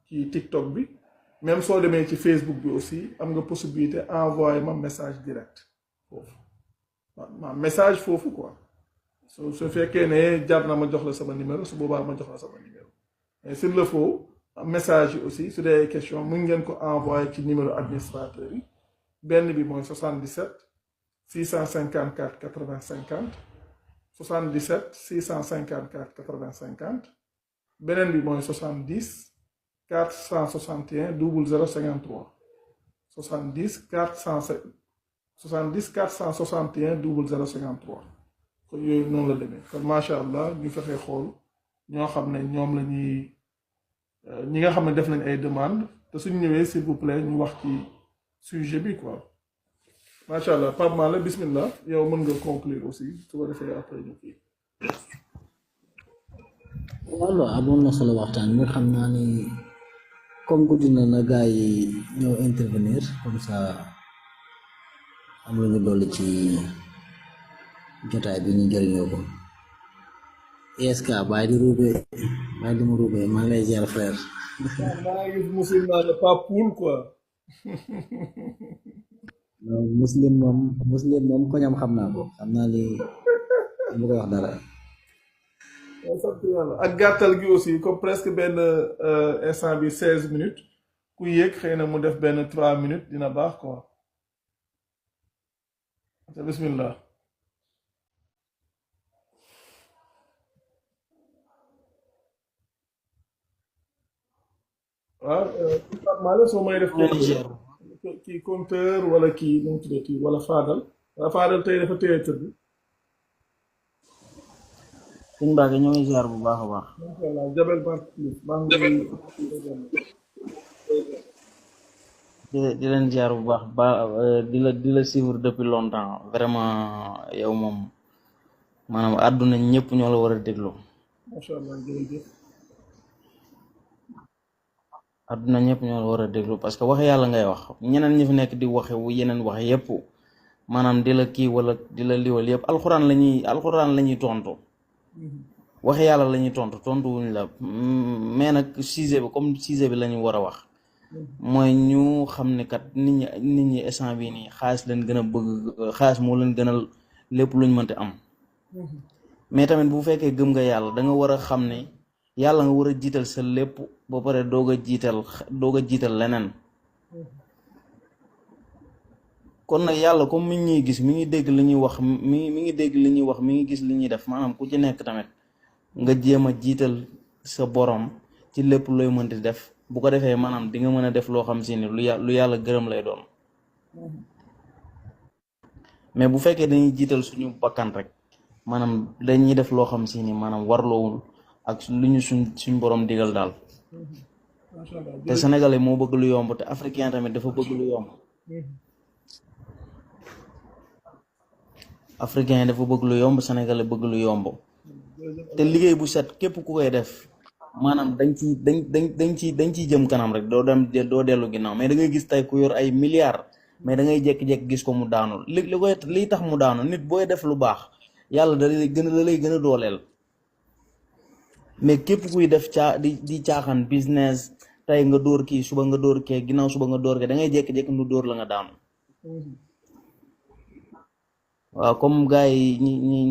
S1: ci TikTok bi même soo demee ci Facebook bi aussi am nga possibilité envoyer ma message direct foofu ma message foofu quoi su fekkee ne jar na ma jox la sama numéro su boobaa ma jox la sama numéro mais s'il le faut message yi aussi su dee question mën ngeen ko envoyer ci numéro administrateur yi benn bi mooy 77 654 80 50 77 654 80 50 beneen bi mooy 70 461 00 53 70 461 00 53 kon yooyu noonu la demee kon macha allah ñu fexe xool ñoo xam ne ñoom la ñuy ñi nga xam ne def nañ ay demande te suñ ñëwee s'il vous plaît ñu wax ci sujet bi quoi macha allah Pape Mala bismillah yow mën nga conclure aussi su ko defee après ñu kii.
S2: walla amoon na solo waxtaan bi xam naa ni comme guddi na gaa yi ñëw intervenir comme ça am lu ñu dolli ci jotaay bi ñu jëriñoo ko ESK bàyyi di mu ruube maa ngi lay ziar frère.
S1: maa ngi muslim naa ne pas poul quoi.
S2: muslim moom ko ñam xam naa ko xam naa ni mu koy wax dara.
S1: sant yàlla ak gàttal gi aussi comme presque benn instant bi 16 minutes ku yéeg xëy na mu def benn 3 minutes dina baax quoi. bismillah. waaw Malick soo may def kii compteur wala kii nu mu tuddee kii wala Fadal tey dafa téye tëdd.
S3: sëñ Mbacke ñoo ngi ziar bu baax a baax.
S1: macha allah Jabel Barke maa ngi
S3: di leen ziar bu baax di la suivre depuis longtemps vraiment yow moom maanaam àdduna ñëpp ñoo la war a déglu
S1: macha allah jërëjëf.
S3: àdduna ñëpp ñoo la war a déglu parce que wax yàlla ngay wax ñeneen ñi fi nekk di waxe wu yeneen wax yépp maanaam di la kii wala di la liwal yépp alxuraan la ñuy tontu wax yàlla la ñuy tontu wuñ la mais nag sujet bi comme sujet bi la ñu war a wax mooy ñu xam ne kat nit ñi instant bii nii xaalis leen gën a bëgg xaalis moo leen gënal lépp luñ mënti am mais tamit bu fekkee gëm nga yàlla da nga war a xam ne yàlla nga war a jiital sa lépp ba pare doog a jiital leneen kon nag yàlla comme mi ngi ñuy gis mi ngi dégg li ñuy wax mi ngi dégg li ñuy wax mi ngi gis li ñuy def maanaam ku ci nekk tamit nga jéem a jiital sa borom ci lépp looy mënti def bu ko defee maanaam di nga mën a def loo xam si ni lu yàlla gërëm lay doon mais bu fekkee dañuy jiital suñu bakkan rek maanaam dañuy def loo xam si ni maanaam warloowul ak lu ñu suñ borom digal daal te sénégalais moo bëgg lu yomb te africain tamit dafa bëgg lu yomb africain dafa bëgg lu yomb sénégalais bëgg lu yomb te liggéey bu set képp ku koy def maanaam dañ ciy jëm kanam rek doo dellu ginnaaw mais da ngay gis tey ku yor ay milliards mais da ngay jékki-jékki gis ko mu daanul li tax mu daanu nit booy def lu baax yàlla da lay gën a dooleel mais képp kuy def di caaxaan business tey nga dóor kii suba nga dóor kee ginnaaw suba nga dóor kee da ngay jékki-jékki nu dóor la nga daanu waaw comme gars yi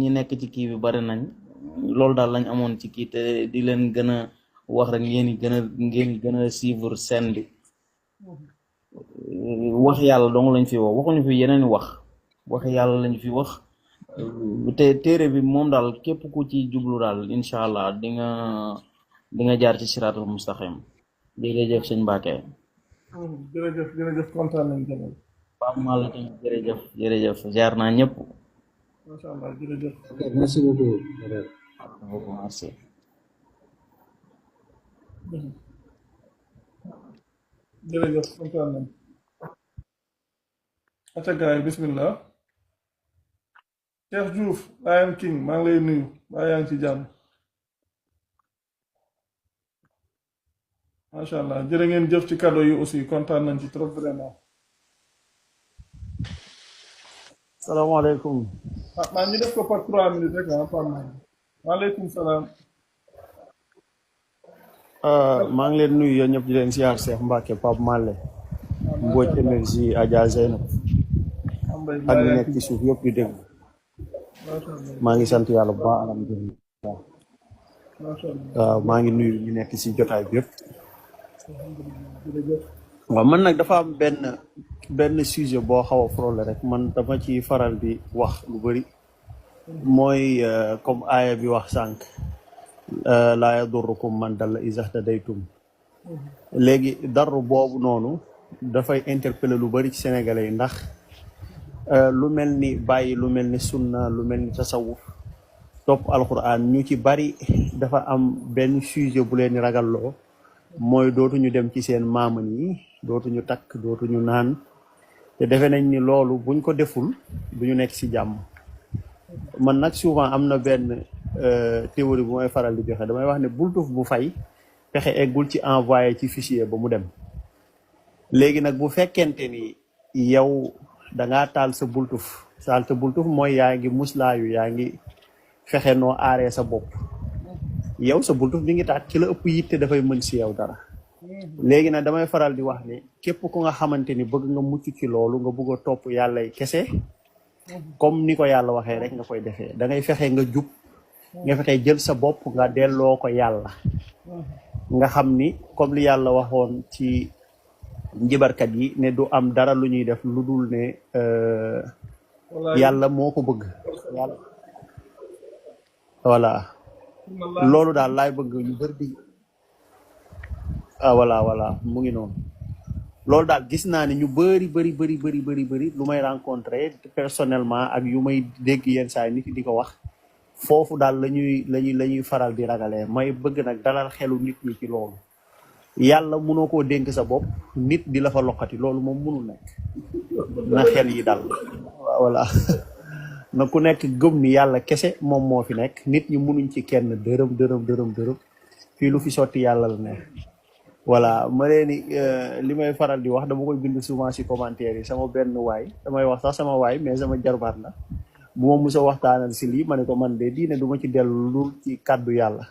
S3: ñi nekk ci kii bi bari nañ loolu daal lañ amoon ci kii te di leen gën a wax rek ngeen gën a suivre scène bi wax yàlla dong lañ fi wax waxuñu fi yeneen wax yàlla lañ fi wax te téere bi moom daal képp ku ci jublu daal incha allah di nga jaar ci siraatul mustaqim jërëjëf sëñ Mbacke.
S1: jërëjëf kontaan nañ tamit.
S3: Pape Malla tamit jërëjëf jaar naa ñëpp.
S1: macha allah jërëjëf.
S2: ok merci beaucoup.
S3: merci.
S1: jërëjëf kontaan nañ. acca gars yi bismillah. Cheikh Diouf Lion King maa ngi lay nuyu baa yaa ngi ci jàmm. macha allah jërë ngeen jëf ci cadeau yi aussi kontaan nañ ci trop vraiment.
S4: salaamaaleykum.
S1: maa ngi def ko par 3 minutes rek Pape Malla. waaleykum salaam.
S4: maa ngi leen nuyu yéen ñëpp di leen siyaar Cheikh Mbacke Pape Malla Mbodj Énergie Adja Zeynab ak ñi nekk ci suuf yëpp di dégg maa ngi sant yàlla bu baax alhamdulilah waaw maa ngi nuyu ñu nekk ci jotaay bi yëpp waaw man nag dafa am benn sujet boo xaw a frôlé rek man dama ci faral di wax lu bari mooy comme aaya bi wax sànq laa yadurrukum man dalla iza htadaytum léegi darru boobu noonu dafay interpeller lu bari ci sénégalais yi ndax lu mel ni bàyyi lu mel ni sunna lu mel ni tasawuf topp alquran ñu ci bari dafa am benn sujet bu leen ragalloo mooy dootuñu dem ci seen maaman yi dootuñu takk dootuñu naan te defe nañ ni loolu buñ ko deful duñu nekk ci jàmm man nag souvent am na benn théorie bu may faral di joxe damay wax ne bultuf bu fay pexe eggul ci envoyé ci fichier ba mu dem léegi nag bu fekkente ni yow dangaa taal sa bultuf mooy yaa ngi muslaayu yaa ngi fexe noo aaree sa bopp yow sa bultuf bi ngi taat ci la ëpp yitte dafay mën si yow dara léegi nag damay faral di wax ne képp ku nga xamante ni bëgg nga mucc ci loolu nga bëgg a topp yàllay kese comme ni ko yàlla waxee rek nga koy defee da ngay fexe nga jub nga fexe jël sa bopp nga delloo ko yàlla nga xam ni comme li yàlla waxoon ci njibarkat yi ne du am dara lu ñuy def lu dul ne yàlla moo ko bëgg yàlla voilà loolu daal laay bëgg ñu bëri di voilà mu ngi noonu loolu daal gis naa ne ñu bëri lu may rencontré personnellement ak yu may dégg yenn saa yi nit di ko wax foofu daal la ñuy faral di ragalee may bëgg nag dalal xelu nit ñi ci loolu yàlla mënoo koo dénk sa bopp nit di la fa loqati loolu moom mënul nekk na xel yi dal voilà na ku nekk gëm ni yàlla kese moom moo fi nekk nit ñi munuñ ci kenn dërëm dërëm dërëm dërëm fii lu fi sotti yàlla la ne voilà ma leen ni li may faral di wax dama koy bind souvent si commentaire yi sama benn waay damay wax sax sama waay mais sama jarbaat la bu ma musa waxtaanal si lii ma ne ko man de diine du ma ci dellu lu ci kàddu yàlla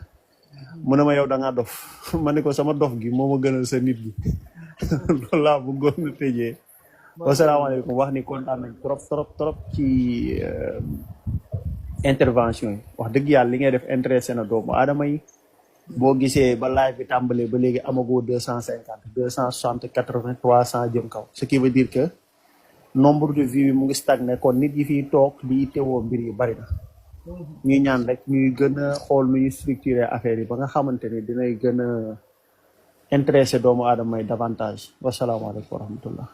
S4: mu ne ma yow da ngaa dof ma ne ko sama dof gi moo ma gënal sa nit gi loolu laa bëggoon na tëjee wasalaamaaleykum wax ni kontaan nañ trop trop trop ci intervention yi wax dëgg yàlla li ngay def intéressé na doomu aadama yi boo gisee ba live bi tàmbalee ba léegi amagoo 250 260 80 300 jëm kaw ce qui veut dire que nombre de vues bi mu ngi stagné kon nit yi fiy toog di teewoo mbir yi bari na ñuy ñaan rek ñuy gën a xool nu ñuy structuré affaire yi ba nga xamante ni dinay gën a intéressé doomu aadama yi davantage wasalaamaaleykum wa rahmatullah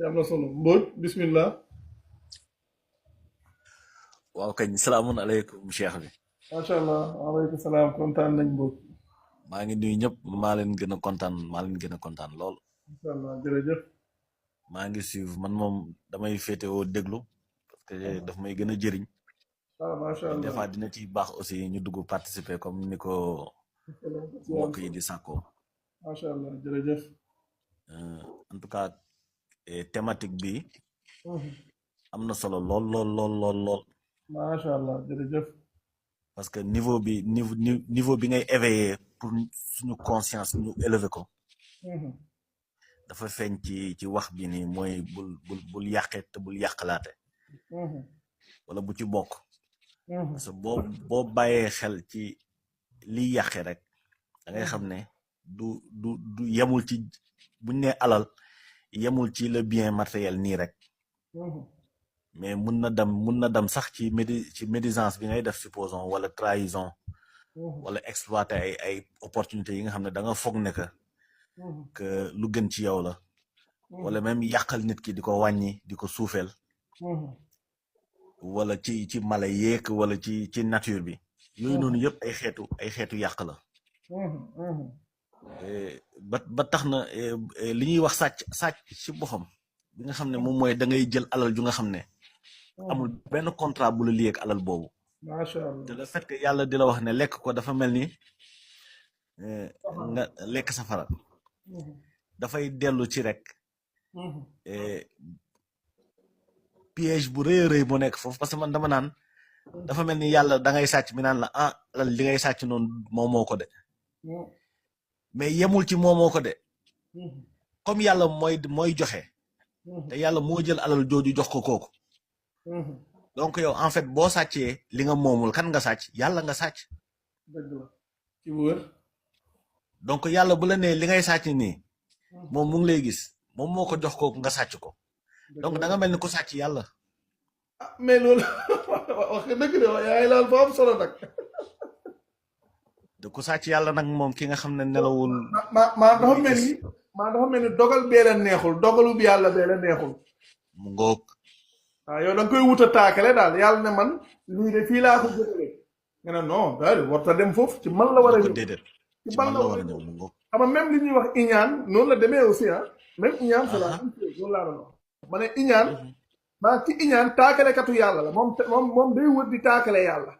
S1: am na solo Mbodj bismillah.
S5: waaw kañ salaamualeykum cheikh bi
S1: macha allah waaleykum salaam kontaan nañ Mbodj.
S5: maa ngi nuyu ñëpp maa leen gën a kontaan lool.
S1: macha allah jërëjëf.
S5: maa ngi suivre man moom damay féetewoo déglu parce que daf may gën a jëriñ.
S1: macha allah
S5: des fois dina ci baax aussi ñu dugg participer comme ni ko mbokk yi di sàkkoo.
S1: macha allah jërëjëf.
S5: en tout cas thématique bi am na solo lool lool lool lool lool.
S1: macha allah jërëjëf.
S5: parce que niveau bi ngay éveiller pour suñu conscience ñu élever ko. dafa feeñ ci wax bi ni mooy bul yàqe te bul yàqalaate. wala bu ci bokk. parce que boo bàyyee xel ci liy yàqe rek da ngay xam ne du yemul ci buñ ne alal yemul ci le bien matériel nii rek. mais mun na dem sax ci médisance bi ngay def supposons wala trahison. wala exploiter ay opportunités yi nga xam ne da nga foog ne que lu gën ci yow la. wala même yàqal nit ki di ko wàññi di ko suufeel. wala ci mala yeek wala ci nature bi. yooyu noonu yëpp ay xeetu yàq la. ba tax na li ñuy wax sàcc ci boppam bi nga xam ne moom mooy da ngay jël alal ju nga xam ne. amul benn contrat bu la lié ak alal boobu.
S1: macha allah
S5: te le fait que yàlla di la wax ne lekk ko dafa mel ni nga lekk safara. dafay dellu ci rek. piège bu rëy a rëy bu nekk foofu parce que man dama naan dafa mel ni yàlla da ngay sàcc mi naan la alal li ngay sàcc noonu moomoo ko de. mais yemul ci moomoo ko de. comme yàlla mooy joxe. te yàlla moo jël alal jooju jox ko kooku. donc yow en fait boo sàccee li nga moomul kan nga sàcc yàlla nga sàcc.
S1: dëgg la ci wër.
S5: donc yàlla bu la nee li ngay sàcc nii moom mu ngi lay gis moom moo ko jox kooku nga sàcc ko donc da nga mel ni ku sàcc yàlla.
S1: mais loolu wax nga dëgg de yaay laal fa am solo nag.
S5: de ku sàcc yàlla nag moom ki nga xam ne nelawul.
S1: maa dafa mel ni dogal bee la neexul dogalu bi yàlla bee la neexul.
S5: mu ngoog.
S1: waaw yow da nga koy wut a taakale daal yàlla ne man lii de fii laa ko jëlee nga ne non daal warta dem foofu ci man la war a ñëw
S5: déedéet
S1: ci man la war a
S5: ñëw mu ngoog.
S1: xam nga même li ñuy wax iñaan noonu la demee aussi même iñaan c'est la même chose loolu laa doon wax ma ne iñaan maa ci iñaan taakalekatu yàlla la moom day wër di taakale yàlla.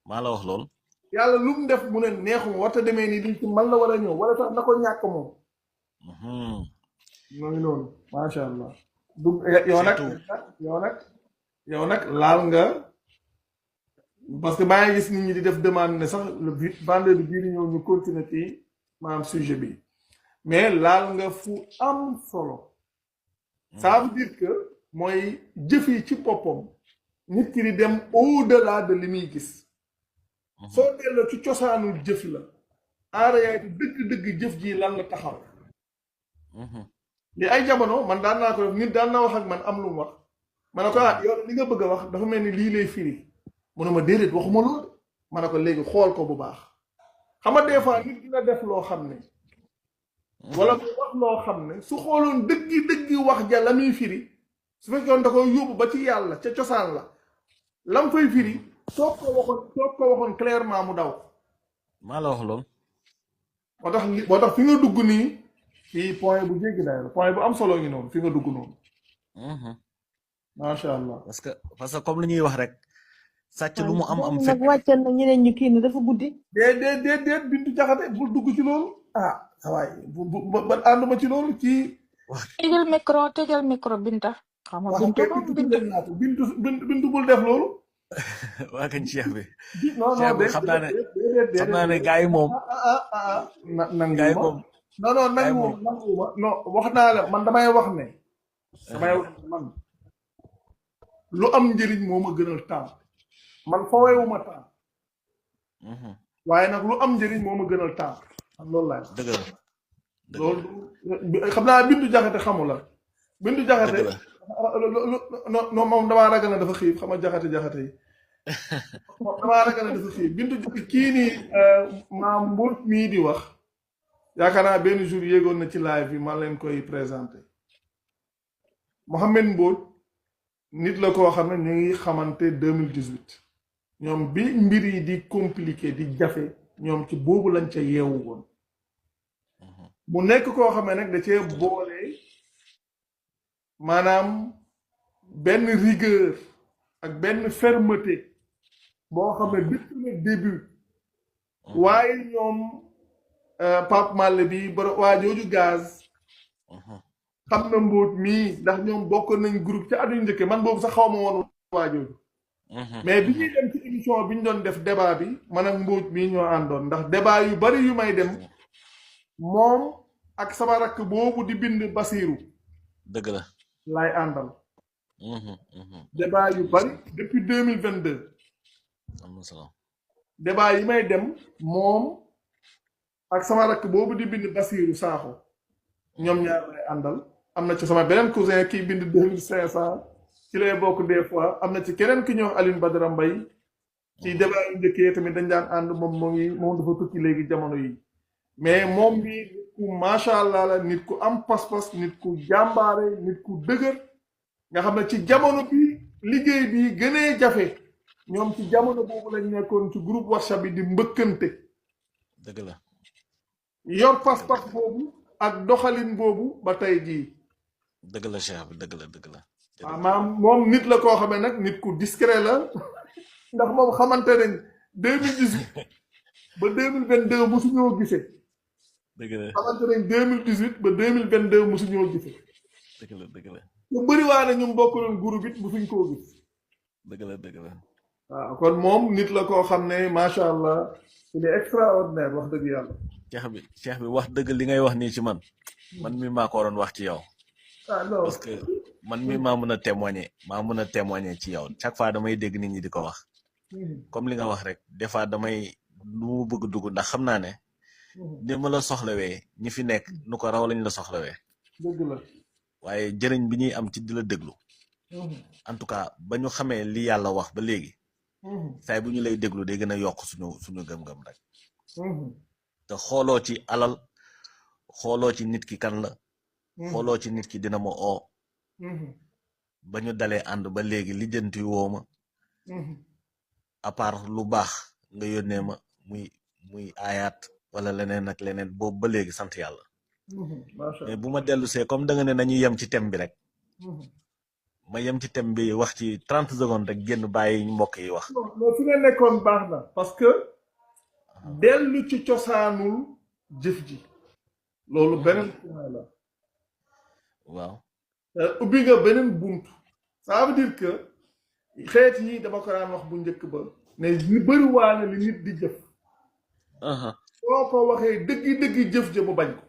S5: maa la wax lool.
S1: yàlla lu mu def mu ne neexuma warta demee nii lii ci man la war a ñëw wala sax na ko ñàkk moom. mooy loolu macha allah. yow nag laal nga parce que maa ngi gis nit ñi di def demande ne sax le vendredi bii di ñëw ñu continuer ci maanaam sujet bi mais laal nga fu am solo. ça veut dire que mooy jëf yi ci boppam nit ki di dem au-delà de li muy gis. soo delloo ci cosaanu jëf la. en réalité dëgg-dëgg jëf ji lan la taxaw. li ay jamono man daan naa ko def nit daan na wax ak man am lu mu wax ma ne ko yow li nga bëgg a wax dafa mel ni lii lay firi mu ne ma déedéet waxuma loolu ma ne ko léegi xool ko bu baax xam nga des fois nit dina def loo xam ne wala mu wax loo xam ne su xooloon dëggi wax ja la muy firi su fekkoon da koy yóbbu ba ci yàlla ca cosaan la lam fay firi soo ko waxoon clairement mu daw.
S5: maa la wax loolu.
S1: moo tax fi nga dugg nii fii point bu jéggi dayo la point bu am solo ngi noonu fi nga dugg noonu macha allah.
S5: parce que comme lu ñuy wax rek sàcc lu mu am
S6: moom
S5: fépp.
S6: nag wàccal na ñeneen ñu kii ne dafa guddi.
S1: déet Bintu Jaxate bul dugg ci loolu. ah waay ban ànduma ci loolu kii.
S6: tëjal micro Binta. xam nga
S1: wax
S6: Bintu
S1: nga
S6: moom
S1: Bintu naa ko Bintu bul def loolu.
S5: waa kañ Cheikh bi.
S1: non
S5: Cheikh bi xam naa ne gars yi moom. gars yi moom.
S1: nanguwuma non wax naa la man damay wax ne. man lu am njëriñ moo ma gënal temps. man fowewuma temps. waaye nag lu am njëriñ moo ma gënal temps. man loolu laay.
S5: dëgg la
S1: loolu xam naa Bintu Jaxate xamu la. Bintu Jaxate non moom damaa ragal ne dafa xiif xam nga jaxate yi moom damaa ragal ne dafa xiif Bintu kii nii maam Mbodj mii di wax yaakaar naa benn jour yéegoon na ci live bi man leen koy présenté Mohamed Mbodj nit la koo xam ne ñu ngi xamante 2018 ñoom bi mbir yi di compliqué di jafe ñoom ci boobu lañ ca yeewu woon mu nekk koo xam ne nag da cee boole maanaam benn rigueur ak benn fermeté boo xam ne depuis le début waaye ñoom Pape Malle bi waa jooju gaz xam na Mbodj mii ndax ñoom bokk nañ groupe ca atuñu njëkke man boobu sax xaw ma woon waa jooju mais bi ñuy dem ci émission bi ñu doon def débat bi man ak Mbodj mii ñoo àndoon ndax débat yu bari yu may dem moom ak sama rakk boobu di bind Basiru
S5: dëgg la
S1: laay àndal débat yu bari depuis 2022
S5: am na solo
S1: débat yi may dem moom ak sama rakk boobu di bind Basiru Saaxo ñoom ñaar lay àndal am na ci sama beneen cousin kiy bind 2500 ci lay bokk des fois am na ci keneen ki ñuy wax Aline Badara Mbaye ci débat yu njëkkee tamit dañ daan ànd moom dafa tukki léegi jamono yi mais moom bi nit ku macha allah la nit ku am pas-pas nit ku jàmbaare nit ku dëgër nga xam ne ci jamono bi liggéey bi gënee jafe ñoom ci jamono boobu lañ nekkoon ci groupe WhatsApp bi di mbëkkante
S5: dëgg la
S1: yor pas-pas boobu ak doxalin boobu ba tey jii
S5: dëgg la Cheikh bi dëgg la
S1: waaw maam moom nit la koo xamee nag nit ku discret la ndax moom xamante nañ 2018 ba 2022 mosuñoo gisee
S5: dëgg la
S1: xamante nañ 2018 ba 2022 mosuñoo gisee
S5: dëgg la
S1: lu bëri waa ne ñu bokkaloon groupe it mosuñ koo gis
S5: dëgg la
S1: waaw kon moom nit la koo xam ne macha allah il est extraordinaire wax dëgg yàlla
S5: Cheikh bi wax dëgg li ngay wax nii ci man mi maa ko waroon wax ci yow
S1: non
S5: parce que man mi maa mën a témoigner ci yow chaque fois damay dégg nit ñi di ko wax comme li nga wax rek des fois damay lu mu bëgg dugg ndax xam naa ne ni ma la soxlawee ñi fi nekk nu ko raw lañ la soxlawee
S1: dëgg la
S5: waaye jëriñ bi ñuy am ci di la déglu en tout cas ba ñu xamee li yàlla wax ba léegi saay bu ñu lay déglu day gën a yokk suñu gëm-gëm rek te xooloo ci alal xooloo ci nit ki kan la xooloo ci nit ki dina ma oo ba ñu dalee ànd ba léegi lijjanti woo ma à part lu baax nga yónnee ma muy aayaat wala leneen ak leneen boobu ba léegi sant yàlla mais bu ma dellu see comme da nga ne nañu yem ci thème bi rek ma yem ci thème bi wax ci 30 secondes rek génn bàyyi mbokk yi wax
S1: non fi nga nekkoon baax na parce que dellu ci cosaanul jëf ji loolu beneen point la
S5: waaw
S1: ubbi nga beneen buntu ça veut dire que xeet yi dama ko daan wax bu njëkk ba ne ñu bëri waane li nit di jëf soo ko waxee dëggi jëf ja mu bañ ko